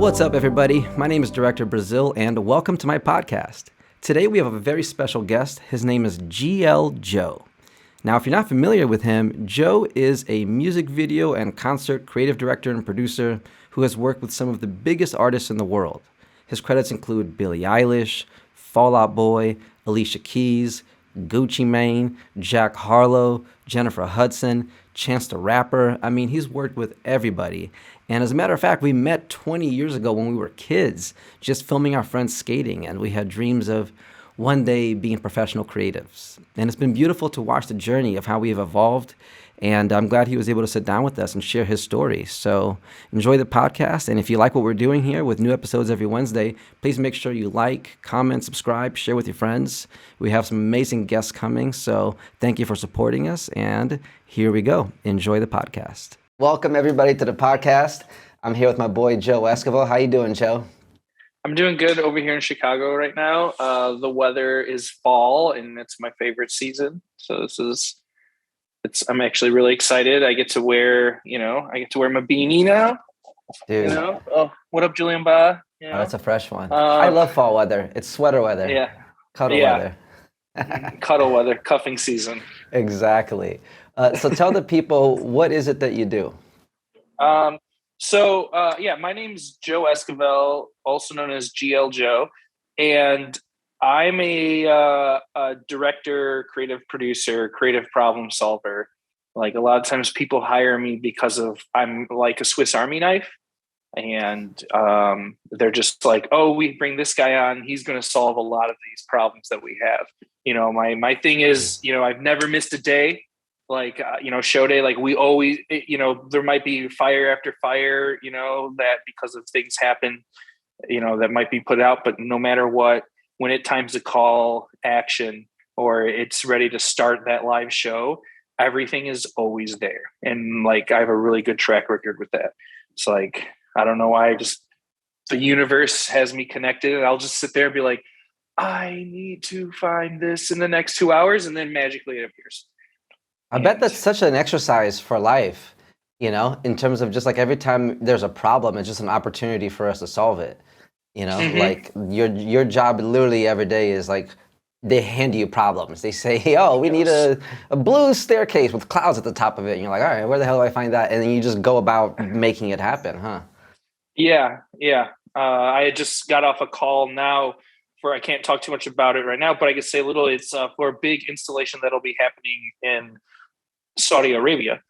What's up, everybody? My name is Director Brazil, and welcome to my podcast. Today, we have a very special guest. His name is GL Joe. Now, if you're not familiar with him, Joe is a music video and concert creative director and producer who has worked with some of the biggest artists in the world. His credits include Billie Eilish, Fall Out Boy, Alicia Keys, Gucci Mane, Jack Harlow, Jennifer Hudson, Chance the Rapper. I mean, he's worked with everybody. And as a matter of fact, we met 20 years ago when we were kids, just filming our friends skating, and we had dreams of one day being professional creatives. And it's been beautiful to watch the journey of how we have evolved, and I'm glad he was able to sit down with us and share his story. So enjoy the podcast, and if you like what we're doing here with new episodes every Wednesday, please make sure you like, comment, subscribe, share with your friends. We have some amazing guests coming, so thank you for supporting us, and here we go. Enjoy the podcast. Welcome, everybody, to the podcast. I'm here with my boy, Joe Esquivel. How you doing, Joe? I'm doing good over here in Chicago right now. The weather is fall, and it's my favorite season. So I'm actually really excited. I get to wear my beanie now. Dude. Oh, what up, Julian Ba? Oh, that's a fresh one. I love fall weather. It's sweater weather. Yeah. Cuddle weather. Cuddle weather, cuffing season. Exactly. So tell the people, what is it that you do? My name's Joe Esquivel, also known as GL Joe, and I'm a director, creative producer, creative problem solver. Like, a lot of times people hire me because I'm like a Swiss Army knife, and they're just like, oh, we bring this guy on, he's going to solve a lot of these problems that we have. My thing is, I've never missed a day. Like, show day, like we always, there might be fire after fire, that because of things happen, that might be put out. But no matter what, when it's time to call action or it's ready to start that live show, everything is always there. And like, I have a really good track record with that. It's like, I don't know why, the universe has me connected, and I'll just sit there and be like, I need to find this in the next 2 hours. And then magically it appears. I bet that's such an exercise for life, in terms of just like every time there's a problem, it's just an opportunity for us to solve it. Mm-hmm. Like your job literally every day is like, they hand you problems. They say, hey, oh, we need a blue staircase with clouds at the top of it. And you're like, all right, where the hell do I find that? And then you just go about making it happen, huh? Yeah. I had just got off a call now I can't talk too much about it right now, but I can say a little. It's for a big installation that'll be happening in Saudi Arabia.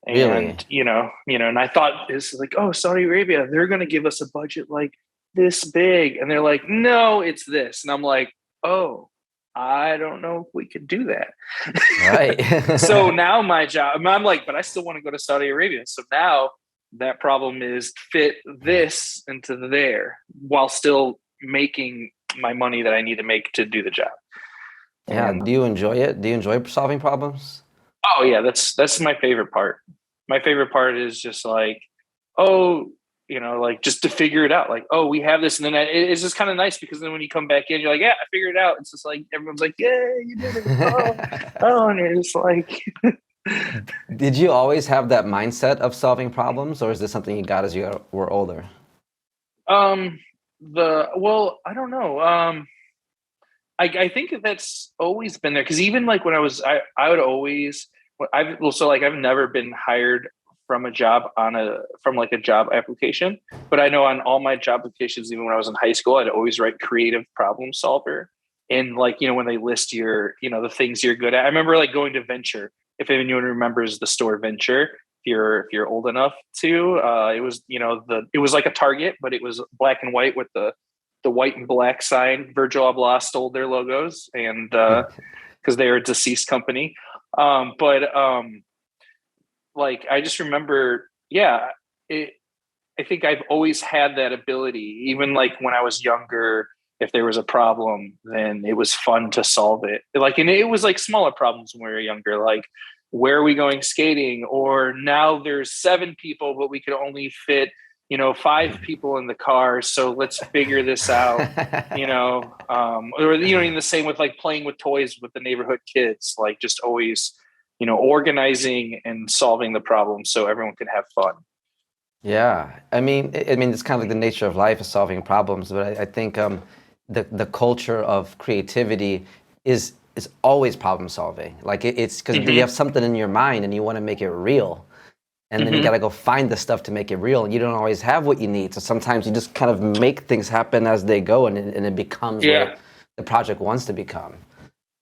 And, really? And I thought it's like, oh, Saudi Arabia, they're going to give us a budget like this big. And they're like, no, it's this. And I'm like, oh, I don't know if we could do that. Right. So now my job, I'm like, but I still want to go to Saudi Arabia. So now that problem is fit this into there while still making my money that I need to make to do the job. Yeah. Do you enjoy it? Do you enjoy solving problems? Oh yeah, that's my favorite part. My favorite part is just like, just to figure it out. Like, oh, we have this, and then it's just kind of nice because then when you come back in, you're like, yeah, I figured it out. It's just like everyone's like, yeah, you did it. Oh, and it's like. Did you always have that mindset of solving problems, or is this something you got as you were older? I don't know. I think that's always been there, because even like when I would always, I've never been hired from a job from a job application, but I know on all my job applications, even when I was in high school, I'd always write creative problem solver. And when they list your, the things you're good at, I remember like going to Venture. If anyone remembers the store Venture, if you're old enough to, it was, it was like a Target, but it was black and white with the white and black sign. Virgil Abloh stole their logos, and because they were a deceased company. I just remember, I think I've always had that ability. Even like when I was younger, if there was a problem, then it was fun to solve it. And it was like smaller problems when we were younger, like, where are we going skating? Or now there's 7 people, but we could only fit, 5 people in the car. So let's figure this out, or, in the same with like playing with toys with the neighborhood kids, like just always, organizing and solving the problem so everyone can have fun. Yeah, I mean, it's kind of like the nature of life is solving problems, but I think the culture of creativity is always problem solving. Like it's because you Hmm. have something in your mind and you want to make it real, and then you got Hmm. to go find the stuff to make it real, and you don't always have what you need. So sometimes you just kind of make things happen as they go, and it becomes what Yeah. the project wants to become.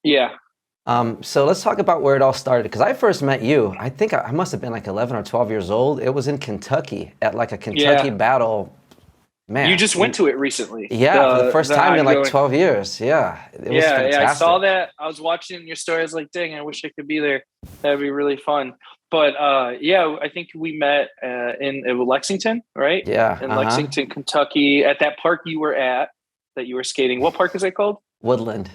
Yeah. So let's talk about where it all started. Because I first met you, I think I must have been like 11 or 12 years old. It was in Kentucky at like a Kentucky Yeah. battle. You Man, just went to it recently. yeah, for the first The time in like ongoing. 12 years. Yeah, it was Yeah, yeah, I saw fantastic. that. I was watching your story. I was like, dang, I wish I could be there. That'd be really fun. But yeah, I think we met in Lexington, right? Yeah, In uh-huh. Lexington, Kentucky, at that park you were at that you were skating. What park is that called? Woodland.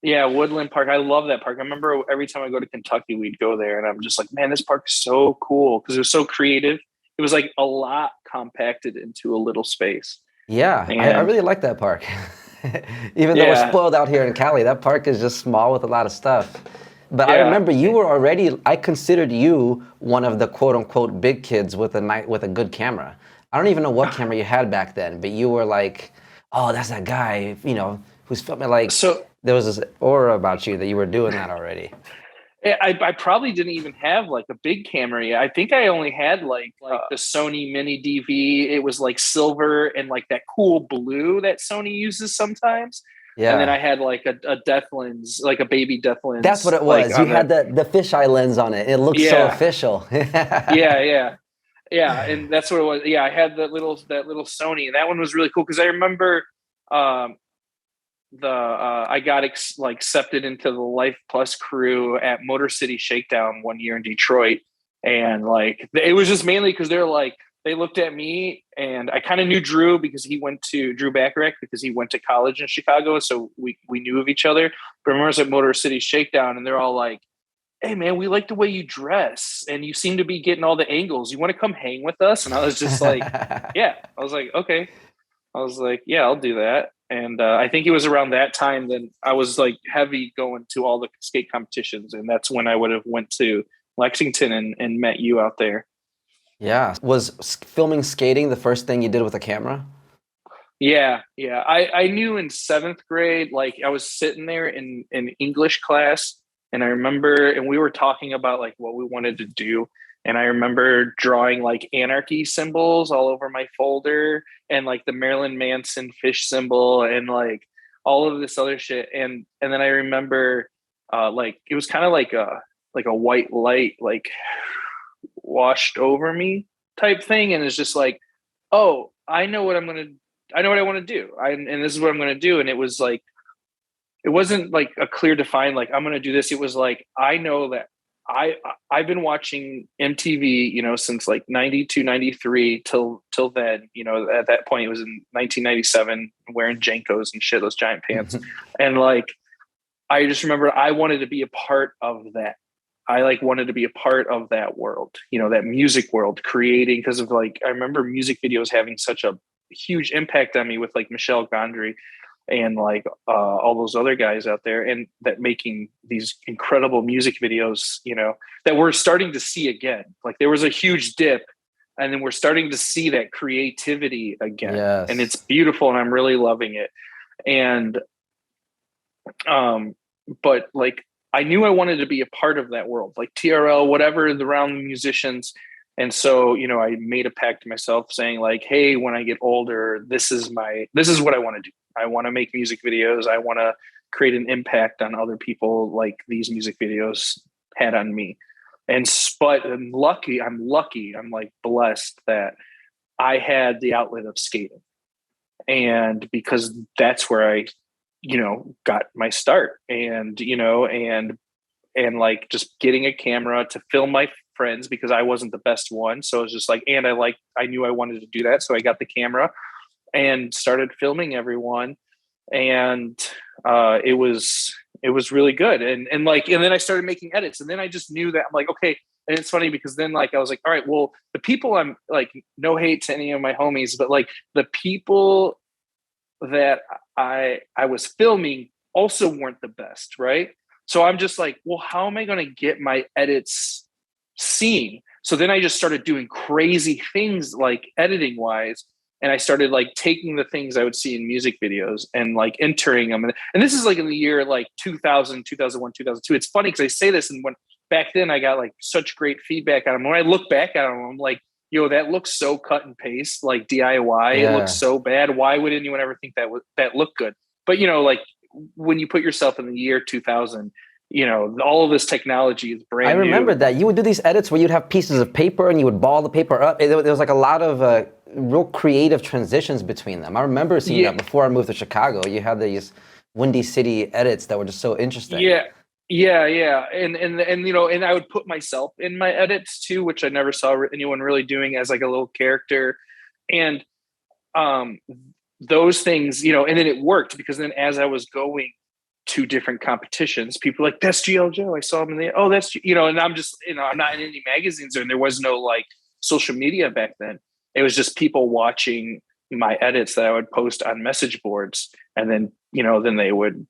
Yeah, Woodland Park. I love that park. I remember every time I go to Kentucky, we'd go there, and I'm just like, man, this park is so cool because it was so creative. It was like a lot compacted into a little space. Yeah, I And really like that park. Even though we're yeah, spoiled out here in Cali, that park is just small with a lot of stuff. But I yeah. remember you were already, I considered you one of the quote unquote big kids with with a good camera. I don't even know what camera you had back then, but you were like, oh, that's that guy, who's filming. Like, So there was this aura about you that you were doing that already. I probably didn't even have like a big camera yet. I think I only had like the Sony Mini DV. It was like silver and like that cool blue that Sony uses sometimes. And then Yeah, I had like a depth lens, like a baby depth that's what lens, it like was. You on had the the fisheye lens on it. It looked so yeah, official. yeah, yeah, yeah. And that's what it was. Yeah, I had that little Sony, and that one was really cool because I remember um, the I got like accepted into the Life Plus crew at Motor City Shakedown one year in Detroit, and like it was just mainly because they're like they looked at me and I kind of knew Drew because he went to Drew Bacharach because he went to college in Chicago, so we knew of each other. But I remember I was at Motor City Shakedown, and they're all like, "Hey man, we like the way you dress, and you seem to be getting all the angles. You want to come hang with us?" And I was just like, "Yeah." I was like, "Okay." I was like, yeah, I'll do that. And I think it was around that time that I was like heavy going to all the skate competitions, and that's when I would have went to Lexington and met you out there. Yeah. Was filming skating the first thing you did with a camera? Yeah, yeah. I knew in seventh grade, like I was sitting there in English class, and I remember, and we were talking about like what we wanted to do, and I remember drawing like anarchy symbols all over my folder, and like the Marilyn Manson fish symbol, and like all of this other shit, and then I remember, like it was kind of like a white light like washed over me type thing, and it's just like, oh, I know what I want to do. And this is what I'm going to do. And it was like, it wasn't like a clear defined, like, I'm going to do this. It was like, I know that I've been watching MTV, since like 92, 93 till then, at that point it was in 1997 wearing Jankos and shit, those giant pants. And like, I just remember I wanted to be a part of that. I like wanted to be a part of that world, that music world creating because of like I remember music videos having such a huge impact on me with like Michelle Gondry and like all those other guys out there and that making these incredible music videos, that we're starting to see again. Like there was a huge dip and then we're starting to see that creativity again. And it's Yes. beautiful and I'm really loving it. And um, but like I knew I wanted to be a part of that world, like TRL, whatever the around the musicians. And so, I made a pact to myself saying like, hey, when I get older, this is what I want to do. I want to make music videos. I want to create an impact on other people like these music videos had on me. And but I'm like blessed that I had the outlet of skating. And because that's where I got my start and and like just getting a camera to film my friends because I wasn't the best one, so it was just like, and I knew I wanted to do that, so I got the camera and started filming everyone. And it was really good. And then I started making edits, and then I just knew that I'm like, okay. And it's funny because then like I was like, all right, well, the people, I'm like, no hate to any of my homies, but like the people that I was filming also weren't the best, right? So I'm just like, well, how am I going to get my edits seen? So then I just started doing crazy things like editing wise. And I started like taking the things I would see in music videos and like entering them. And this is like in the year like 2000, 2001, 2002. It's funny because I say this, and when back then I got like such great feedback on them. When I look back at them, I'm like, yo, that looks so cut and paste, like DIY. It looks so bad. Why would anyone ever think that looked good? But like when you put yourself in the year 2000, all of this technology is brand new. I remember that you would do these edits where you'd have pieces of paper and you would ball the paper up. There was like a lot of real creative transitions between them. I remember seeing that before I moved to Chicago. You had these Windy City edits that were just so interesting. Yeah. And I would put myself in my edits too, which I never saw anyone really doing as like a little character. And those things, and then it worked because then as I was going to different competitions, people were like, that's GL Joe. I saw him in the, that's, and I'm just, I'm not in any magazines, and there was no like social media back then. It was just people watching my edits that I would post on message boards. And then, then they would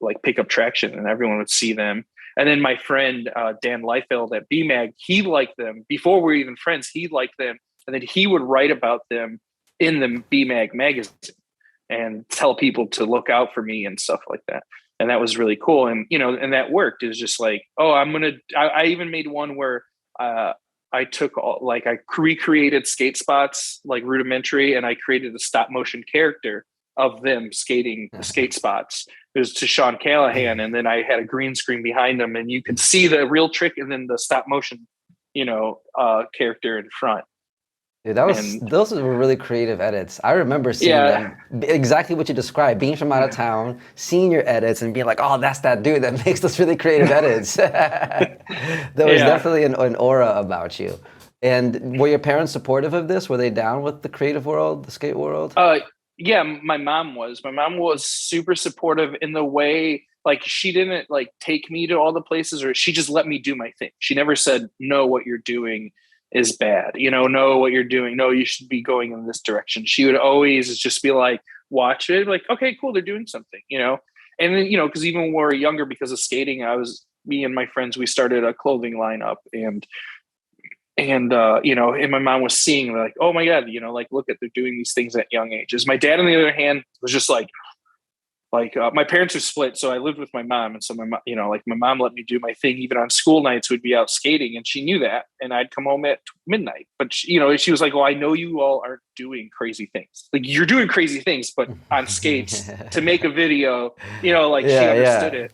like pick up traction and everyone would see them. And then my friend, Dan Liefeld at BMAG, he liked them before we were even friends. He liked them. And then he would write about them in the BMAG magazine and tell people to look out for me and stuff like that. And that was really cool. And, and that worked. It was just like, I even made one where I took I recreated skate spots, like rudimentary, and I created a stop motion character of them skating the skate spots. It was to Sean Callahan. And then I had a green screen behind them, and you could see the real trick and then the stop motion, character in front. Dude, those were really creative edits. I remember seeing them, exactly what you described, being from out of town, seeing your edits and being like, oh, that's that dude that makes those really creative edits. There was definitely an aura about you. And were your parents supportive of this? Were they down with the creative world, the skate world? Yeah, my mom was. My mom was super supportive in the way, like, she didn't like take me to all the places, or she just let me do my thing. She never said, no, what you're doing is bad, know what you're doing. No, you should be going in this direction. She would always just be like, watch it. Like, okay, cool. They're doing something, and then, because even when we were younger, because of skating, me and my friends, we started a clothing line up, and my mom was seeing like, oh my God, like, look at, they're doing these things at young ages. My dad, on the other hand, was just like my parents are split. So I lived with my mom. And so my mom let me do my thing. Even on school nights, we'd be out skating, and she knew that. And I'd come home at midnight, but she was like, well, I know you all aren't doing crazy things. Like, you're doing crazy things, but on skates to make a video, she understood it.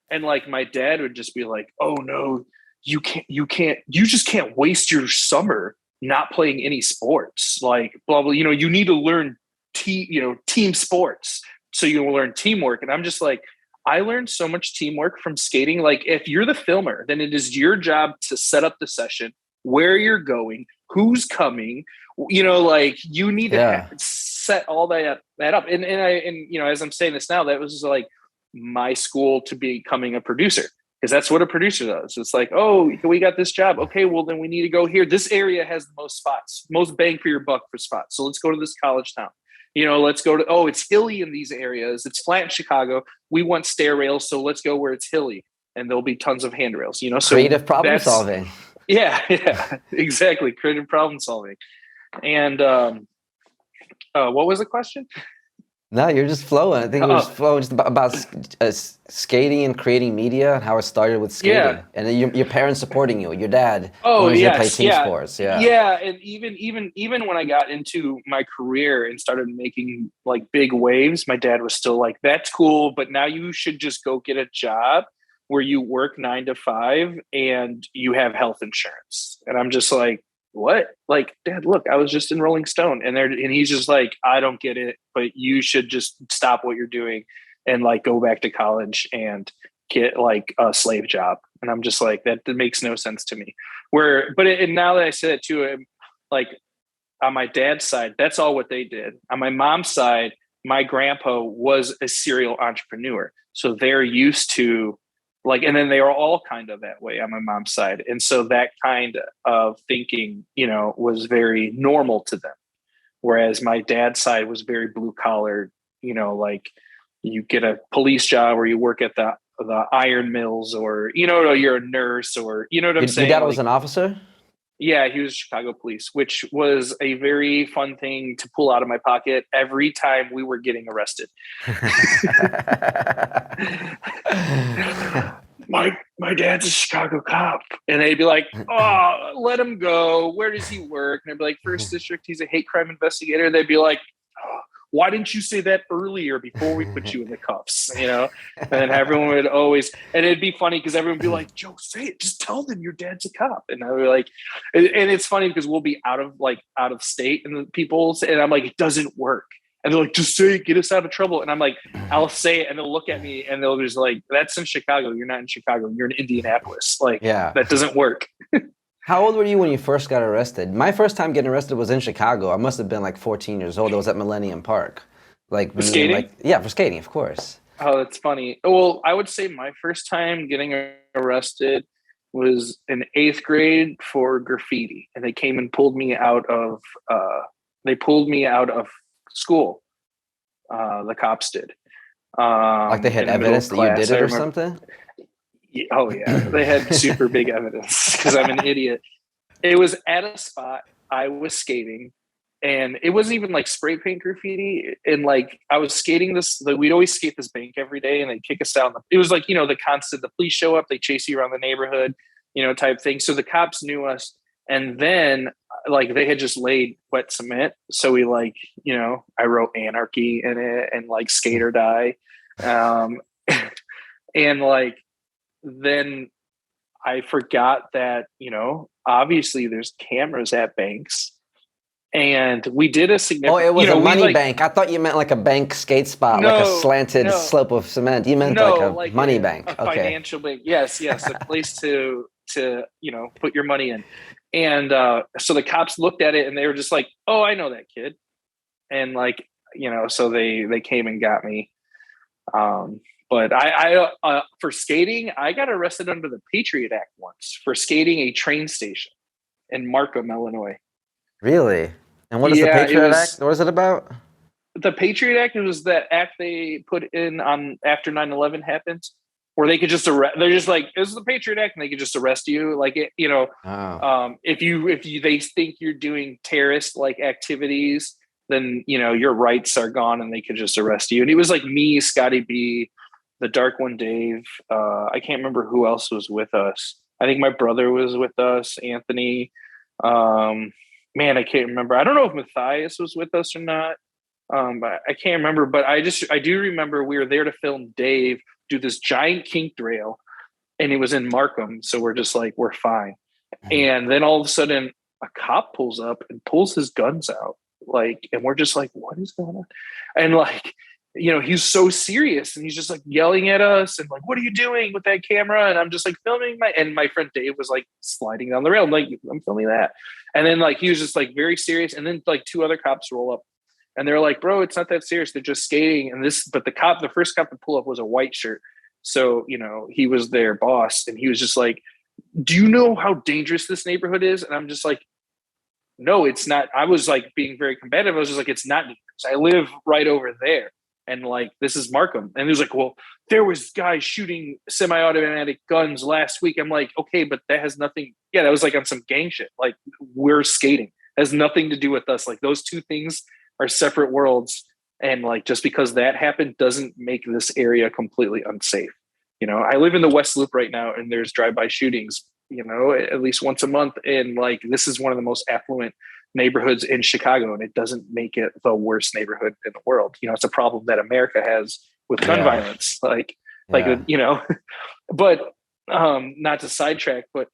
And like, my dad would just be like, oh no, you just can't waste your summer not playing any sports, like blah, blah, you need to learn team sports. So you will learn teamwork. And I'm just like, I learned so much teamwork from skating. Like, if you're the filmer, then it is your job to set up the session, where you're going, who's coming, like, you need to set all that up. And as I'm saying this now, that was like my school to becoming a producer, because that's what a producer does. It's like, oh, we got this job. Okay, well, then we need to go here. This area has the most spots, most bang for your buck for spots. So let's go to this college town. Let's go to, it's hilly in these areas. It's flat in Chicago. We want stair rails, so let's go where it's hilly, and there'll be tons of handrails. So creative problem solving. Yeah, exactly. Creative problem solving. And what was the question? No, you're just flowing. I think you're just flowing just about skating and creating media, and how it started with skating. Yeah. And your parents supporting you, your dad wanted you to play team sports. Yeah. And even when I got into my career and started making like big waves, my dad was still like, that's cool, but now you should just go get a job where you work 9 to 5 and you have health insurance. And I'm just like, what? Like, Dad, look, I was just in Rolling Stone, and he's just like, I don't get it, but you should just stop what you're doing and like go back to college and get like a slave job. And I'm just like, that makes no sense to me. And now that I said it to him, like, on my dad's side, that's all what they did. On my mom's side, my grandpa was a serial entrepreneur, so they're used to, like, and then they are all kind of that way on my mom's side. And so that kind of thinking, was very normal to them. Whereas my dad's side was very blue collar, like, you get a police job or you work at the iron mills, or, you're a nurse, or, what I'm saying? Your dad was an officer? Yeah, he was Chicago police, which was a very fun thing to pull out of my pocket every time we were getting arrested. My dad's a Chicago cop, and they'd be like, "Oh, let him go. Where does he work?" And I'd be like, "First district. He's a hate crime investigator." They'd be like, oh, "Why didn't you say that earlier before we put you in the cuffs?" And everyone would always, and it'd be funny because everyone would be like, "Joe, say it. Just tell them your dad's a cop." And I would be like, and it's funny because we'll be out of state, and the people's, and I'm like, "It doesn't work." And they're like, "Just say it, get us out of trouble." And I'm like, I'll say it, and they'll look at me, and they'll just like, "That's in Chicago. You're not in Chicago. You're in Indianapolis. Like, Yeah. that doesn't work." How old were you when you first got arrested? My first time getting arrested was in Chicago. I must have been like 14 years old. It was at Millennium Park. Like For skating? Yeah, for skating, of course. Oh, that's funny. Well, I would say my first time getting arrested was in 8th grade for graffiti, and they came and pulled me out of school. The cops did. Like they had in the middle of evidence that you did class. it or something? Oh yeah, they had super big evidence because I'm an idiot. It was at a spot I was skating, and it wasn't even like spray paint graffiti. And like I was skating this, we'd always skate this bank every day, and they'd kick us out. It was like, the constant, the police show up, they chase you around the neighborhood, type thing. So the cops knew us, and then like they had just laid wet cement. So we I wrote anarchy in it and like skate or die. And like, then I forgot that, obviously there's cameras at banks, and we did a significant. Oh, it was a money bank. I thought you meant like a bank skate spot, like a slanted slope of cement. You meant like a money bank. A financial bank. Yes, a place to put your money in. And so the cops looked at it, and they were just like, "Oh, I know that kid," and like, so they came and got me. But I for skating, I got arrested under the Patriot Act once for skating a train station in Markham, Illinois. Really? And what is the Patriot Act? What is it about? The Patriot Act, it was that act they put in on after 9/11 happened, where they could just arrest. They're just like, "This is the Patriot Act," and they could just arrest you. Like if they think you're doing terrorist like activities, then your rights are gone, and they could just arrest you. And it was like me, Scotty B, the Dark One, Dave. I can't remember who else was with us. I think my brother was with us, Anthony. Man, I can't remember. I don't know if Matthias was with us or not. But I can't remember. But I do remember we were there to film Dave do this giant kinked rail, and it was in Markham. So we're just like, we're fine. And then all of a sudden, a cop pulls up and pulls his guns out. Like, and we're just like, what is going on? And like, he's so serious, and he's just like yelling at us and like, "What are you doing with that camera?" And I'm just like filming my friend Dave was like sliding down the rail. I'm like, "I'm filming that." And then like, he was just like very serious. And then like 2 other cops roll up, and they're like, "Bro, it's not that serious. They're just skating." But the first cop to pull up was a white shirt. So, he was their boss, and he was just like, "Do you know how dangerous this neighborhood is?" And I'm just like, "No, it's not." I was like being very combative. I was just like, "It's not dangerous. I live right over there. And like, this is Markham." And he was like, "Well, there was guys shooting semi-automatic guns last week." I'm like, "Okay, but that has nothing." Yeah, that was like on some gang shit. Like, we're skating. It has nothing to do with us. Like, those two things are separate worlds. And like, just because that happened doesn't make this area completely unsafe. I live in the West Loop right now, and there's drive-by shootings, at least once a month. And like, this is one of the most affluent neighborhoods in Chicago, and it doesn't make it the worst neighborhood in the world. It's a problem that America has with gun violence. But not to sidetrack, but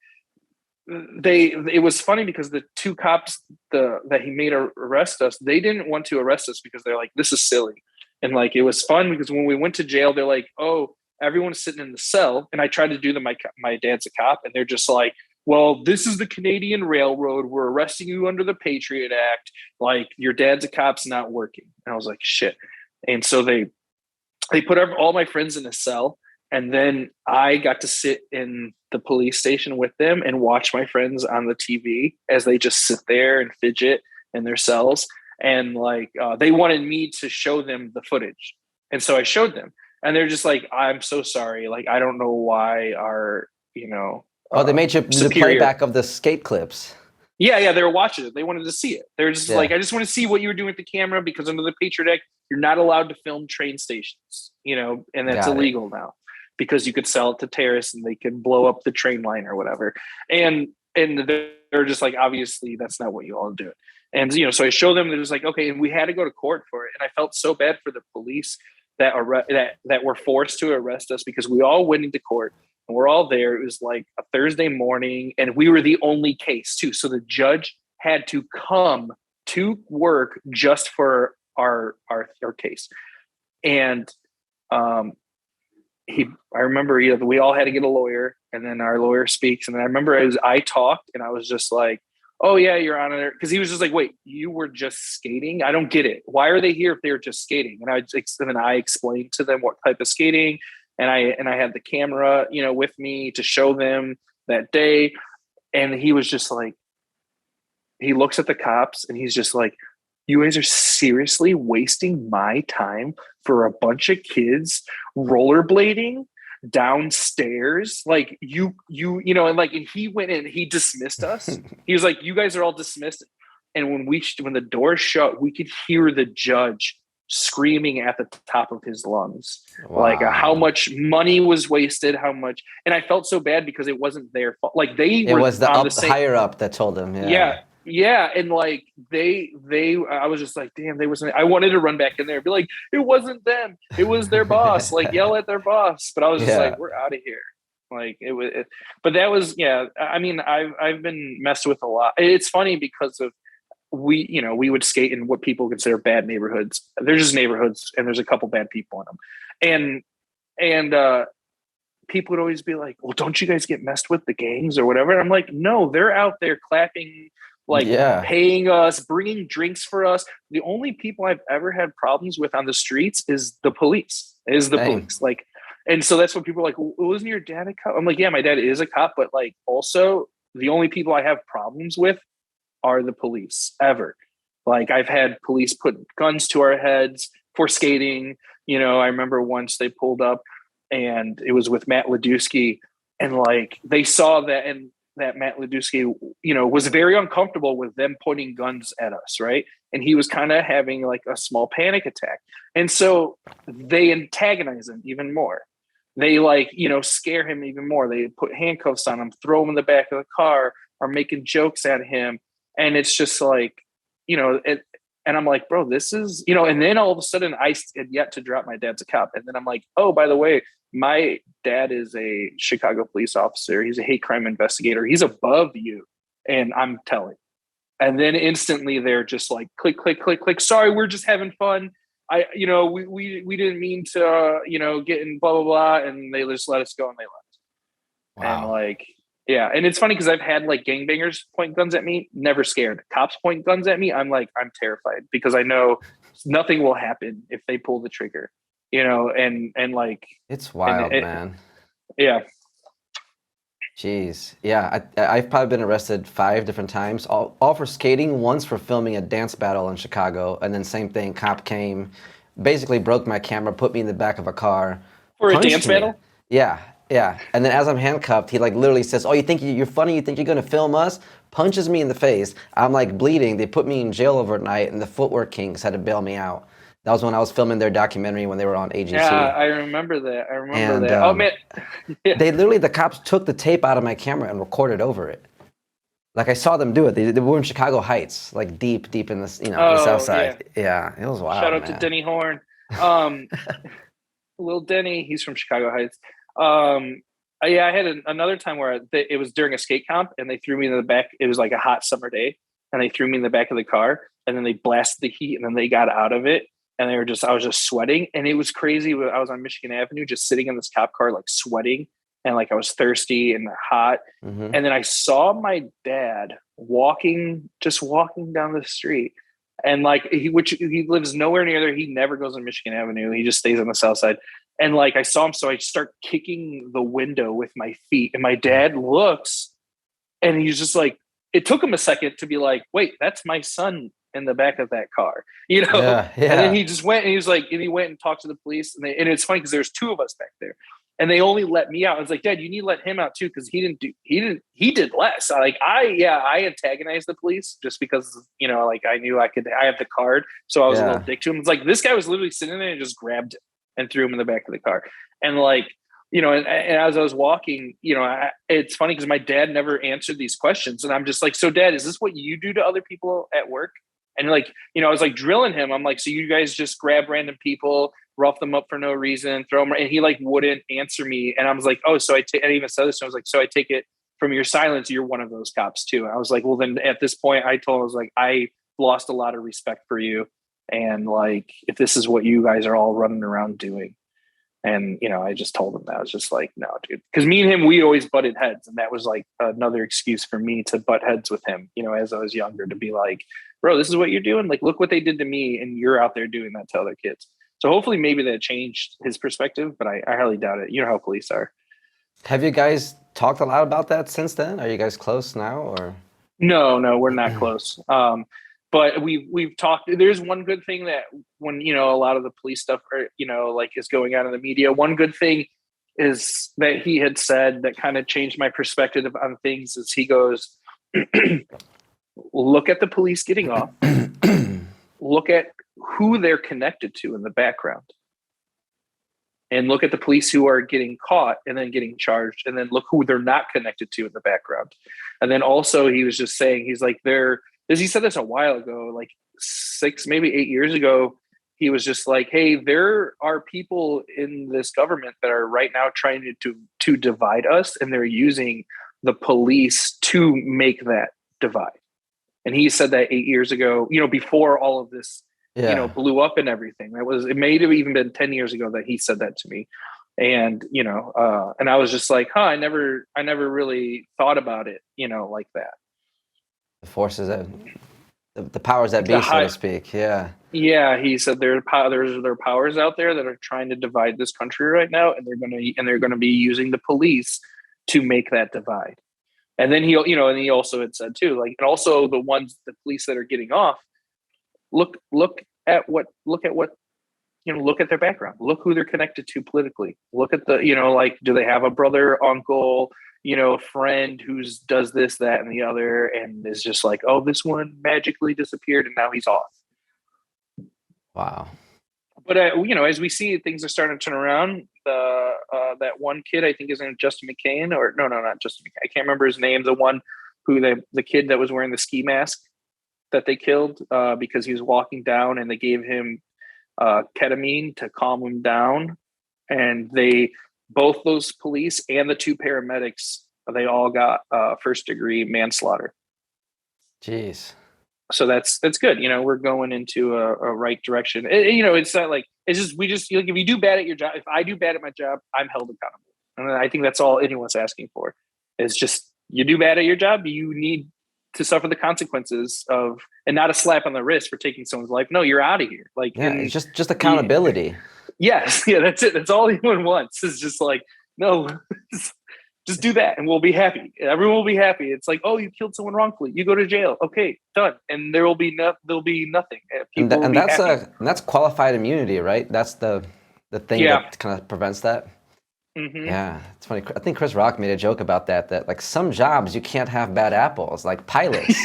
it was funny because the 2 cops that he made arrest us, they didn't want to arrest us because they're like, "This is silly." And like, it was fun because when we went to jail, they're like, "Oh, everyone's sitting in the cell." And I tried to do my dad's a cop, and they're just like, "Well, this is the Canadian Railroad. We're arresting you under the Patriot Act. Like, your dad's a cop's not working." And I was like, shit. And so they put all my friends in a cell. And then I got to sit in the police station with them and watch my friends on the TV as they just sit there and fidget in their cells. And like, they wanted me to show them the footage. And so I showed them, and they're just like, "I'm so sorry. Like, I don't know why our, Oh, they made you the superior playback of the skate clips. Yeah, they were watching it. They wanted to see it. They're just Yeah. like, I just want to see what you were doing with the camera, because under the Patriot Act, you're not allowed to film train stations, and that's Got it. illegal now, because you could sell it to terrorists and they can blow up the train line or whatever. And they're just like, obviously that's not what you all do. And so I show them, they're just like, okay, and we had to go to court for it. And I felt so bad for the police that were forced to arrest us, because we all went into court and we're all there. It was like a Thursday morning, and we were the only case too. So the judge had to come to work just for our case. And I remember, we all had to get a lawyer, and then our lawyer speaks. And then I remember I talked, and I was just like, oh yeah, Your Honor. Cause he was just like, wait, you were just skating? I don't get it. Why are they here if they were just skating? And then I explained to them what type of skating, and I had the camera, with me to show them that day. And he was just like, he looks at the cops and he's just like, you guys are seriously wasting my time for a bunch of kids rollerblading downstairs? Like and he went in, he dismissed us. He was like, you guys are all dismissed. And when the door shut, we could hear the judge screaming at the top of his lungs. Wow. Like how much money was wasted, and I felt so bad because it wasn't their fault. Like it was the higher up that told them. Yeah. And like I was just like, damn, I wanted to run back in there and be like, it wasn't them, it was their boss. Like yell at their boss. But I was just like, we're out of here. Like but that was, I mean, I've been messed with a lot. It's funny because of, we would skate in what people consider bad neighborhoods. They're just neighborhoods, and there's a couple bad people in them. And people would always be like, well, don't you guys get messed with the gangs or whatever? And I'm like, no, they're out there clapping, paying us, bringing drinks for us. The only people I've ever had problems with on the streets is the police. Like, and so that's when people are like, well, wasn't your dad a cop? I'm like, yeah, my dad is a cop, but like also the only people I have problems with are the police ever. Like I've had police put guns to our heads for skating. I remember once they pulled up, and it was with Matt Ledusky, and like they saw that, and that Matt Ledusky, was very uncomfortable with them pointing guns at us, right? And he was kind of having like a small panic attack. And so they antagonize him even more. They scare him even more. They put handcuffs on him, throw him in the back of the car, are making jokes at him. And it's just like, and I'm like, bro, this is, and then all of a sudden I had yet to drop my dad's a cop. And then I'm like, oh, by the way, my dad is a Chicago police officer. He's a hate crime investigator. He's above you. And I'm telling. And then instantly they're just like, click, click, click, click. Sorry, we're just having fun. We didn't mean to, get in blah, blah, blah. And they just let us go, and they left. Wow. And like, yeah. And it's funny because I've had like gangbangers point guns at me, never scared. Cops point guns at me, I'm terrified, because I know nothing will happen if they pull the trigger, and like. It's wild, man. Yeah. Jeez. Yeah. I've probably been arrested 5 different times, all for skating, once for filming a dance battle in Chicago. And then same thing, cop came, basically broke my camera, put me in the back of a car. For a dance battle? Yeah. Yeah, and then as I'm handcuffed, he like literally says, oh, you think you're funny? You think you're going to film us? Punches me in the face. I'm like bleeding. They put me in jail overnight, and the Footwork Kings had to bail me out. That was when I was filming their documentary when they were on AGC. Yeah, I remember that. Oh, man. Yeah. The cops took the tape out of my camera and recorded over it. Like I saw them do it. They were in Chicago Heights, like deep in the, the South Side. Yeah, it was wild. Shout out to Denny Horn. Little Denny, he's from Chicago Heights. I had another time where it was during a skate comp, and they threw me in the back. It was like a hot summer day, and they threw me in the back of the car, and then they blasted the heat, and then they got out of it, and I was just sweating, and it was crazy. I was on Michigan Avenue, just sitting in this cop car, like sweating, and like I was thirsty and hot. Mm-hmm. And then I saw my dad walking down the street, and like he lives nowhere near there. He never goes on Michigan Avenue. He just stays on the South Side. And like I saw him, so I start kicking the window with my feet, and my dad looks, and he's just like, it took him a second to be like, wait, that's my son in the back of that car, Yeah. And then he just went, and he was like, and he went and talked to the police, and it's funny because there's 2 of us back there, and they only let me out. I was like, Dad, you need to let him out too, because he did less. I antagonized the police just because, like I knew I have the card, so I was a little dick to him. It's like this guy was literally sitting there and just grabbed him and threw him in the back of the car, and like. And as I was walking, it's funny because my dad never answered these questions. And I'm just like, so Dad, is this what you do to other people at work? And like, I was like drilling him. I'm like, so you guys just grab random people, rough them up for no reason, throw them. And he like wouldn't answer me. And I was like, oh, so I even said this. I was like, so I take it from your silence, you're one of those cops too. And I was like, well, then at this point I was like, I lost a lot of respect for you. And like, if this is what you guys are all running around doing. And, I just told him that. I was just like, no, dude. Because me and him, we always butted heads. And that was like another excuse for me to butt heads with him, as I was younger, to be like, bro, this is what you're doing. Like, look what they did to me. And you're out there doing that to other kids. So hopefully maybe that changed his perspective, but I highly doubt it. You know how police are. Have you guys talked a lot about that since then? Are you guys close now, or? No, we're not close. But we've talked. There's one good thing that when a lot of the police stuff like is going out in the media. One good thing is that he had said that kind of changed my perspective on things. Is he goes, look at the police getting off, look at who they're connected to in the background, and look at the police who are getting caught and then getting charged, and then look who they're not connected to in the background. And then also he was just saying, he's like, he said this a while ago, like 6, maybe 8 years ago. He was just like, hey, there are people in this government that are right now trying to divide us, and they're using the police to make that divide. And he said that 8 years ago, before all of this, blew up and everything. It may have even been 10 years ago that he said that to me. And, and I was just like, I never really thought about it, like that. The forces that, the powers that be, so to speak. Yeah. Yeah. He said there are powers out there that are trying to divide this country right now. And they're going to be using the police to make that divide. And then he also had said too, like, and also the police that are getting off, look at their background, look who they're connected to politically, look at the, like, do they have a brother, uncle, friend who's does this, that, and the other, and is just like, oh, this one magically disappeared and now he's off. Wow. But as we see, things are starting to turn around. That one kid, I think, is named Justin McCain, or no, not Justin McCain. I can't remember his name. The one who the kid that was wearing the ski mask that they killed because he was walking down, and they gave him ketamine to calm him down, and both those police and the 2 paramedics, they all got first-degree manslaughter. Jeez. So that's good. We're going into a right direction. It's not like, it's just, like, if you do bad at your job, if I do bad at my job, I'm held accountable. And I think that's all anyone's asking for, is just, you do bad at your job, you need to suffer the consequences of, and not a slap on the wrist for taking someone's life. No, you're out of here. Like, yeah, it's just accountability. Yes. Yeah, that's it. That's all anyone wants, is just like, no, just do that and we'll be happy. Everyone will be happy. It's like, oh, you killed someone wrongfully, you go to jail. Okay, done. And there'll be nothing. And that's qualified immunity, right? That's the thing that kind of prevents that. Mm-hmm. Yeah, it's funny. I think Chris Rock made a joke about that like some jobs you can't have bad apples, like pilots.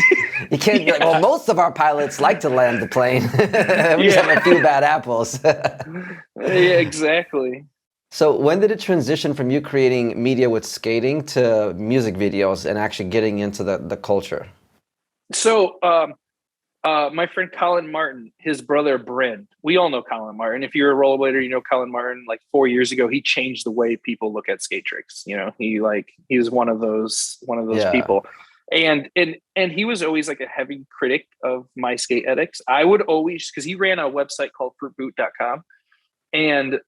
You can't be like, well, most of our pilots like to land the plane. We just have a few bad apples. Yeah, exactly. So when did it transition from you creating media with skating to music videos and actually getting into the culture? So my friend Colin Martin, his brother Bryn, we all know Colin Martin. If you're a rollerblader, you know Colin Martin. Like 4 years ago, he changed the way people look at skate tricks. He was one of those people. And he was always like a heavy critic of my skate edits. I would always, because he ran a website called fruitboot.com, and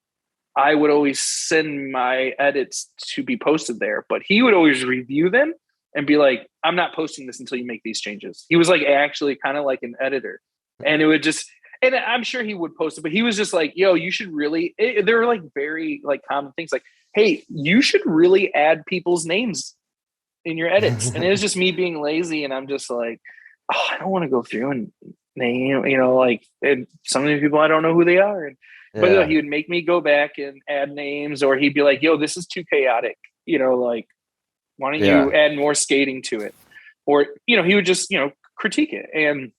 I would always send my edits to be posted there, but he would always review them and be like, I'm not posting this until you make these changes. He was like actually kind of like an editor, and it would just, and I'm sure he would post it, but he was just like, yo, you should really, there were like very like common things like, hey, you should really add people's names in your edits. And it was just me being lazy. And I'm just like, oh, I don't want to go through and name, like, and some of these people I don't know who they are. But Yeah. he would make me go back and add names, or he'd be like, yo, this is too chaotic. Like, why don't you Yeah. add more skating to it? Or, he would just, critique it. And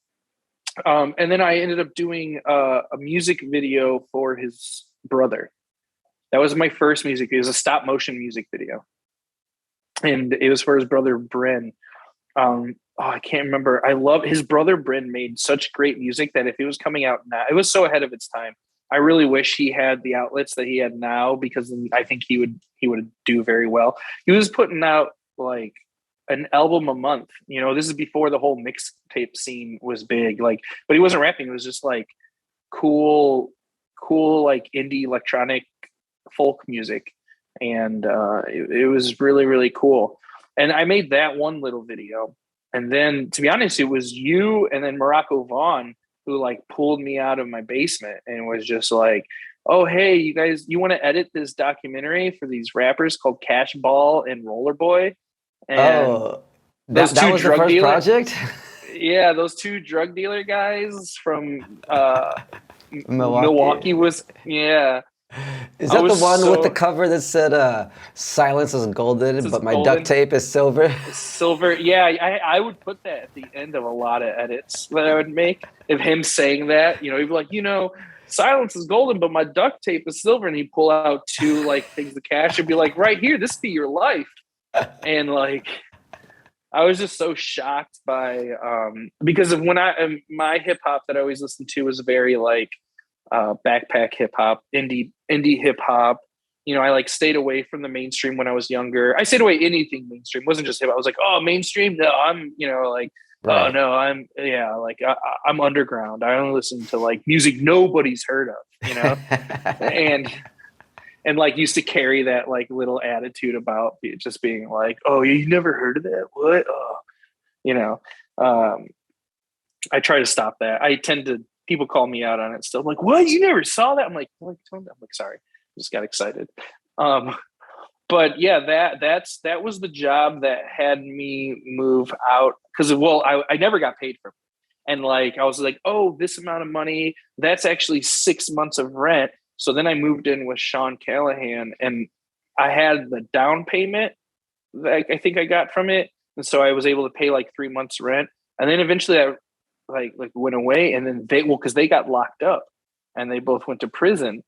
then I ended up doing a music video for his brother. That was my first music. It was a stop motion music video. And it was for his brother, Bryn. I can't remember. I love his brother, Bryn made such great music that if it was coming out now, it was so ahead of its time. I really wish he had the outlets that he had now, because I think he would do very well. He was putting out like an album a month. This is before the whole mixtape scene was big. Like, but he wasn't rapping. It was just like cool, like indie electronic folk music, and it was really, really cool. And I made that one little video, and then, to be honest, it was you and then Morocco Vaughn who like pulled me out of my basement and was just like, oh, hey, you guys, you want to edit this documentary for these rappers called Cash Ball and Roller Boy? And Oh, those that two was the drug first dealer, project? yeah, those two drug dealer guys from Milwaukee. Milwaukee was, yeah. Is I that the was one with the so, cover that said "Silence is golden, this is but my duct golden. tape is silver"? Silver, yeah, I would put that at the end of a lot of edits that I would make, of him saying that. He'd be like, silence is golden, but my duct tape is silver, and he'd pull out two like things of cash and be like, right here, this be your life. And like, I was just so shocked by because of when my hip hop that I always listened to was very like backpack hip hop, indie hip hop. I like stayed away from the mainstream when I was younger. I stayed away anything mainstream. It wasn't just hip hop. I was like, oh, mainstream. No, I'm, like, oh Right. no, I'm, yeah, like I'm underground. I only listen to like music nobody's heard of, and like used to carry that like little attitude about just being like, oh, you never heard of that? What? Oh, you know. Um, I try to stop that. I tend to people call me out on it still. I'm like, what? You never saw that? I'm like, sorry, I just got excited. Um, but yeah, that was the job that had me move out because I never got paid for it. And like I was like, oh, this amount of money, that's actually 6 months of rent. So then I moved in with Sean Callahan, and I had the down payment that I think I got from it, and so I was able to pay like 3 months rent. And then eventually I like went away, and then because they got locked up and they both went to prison,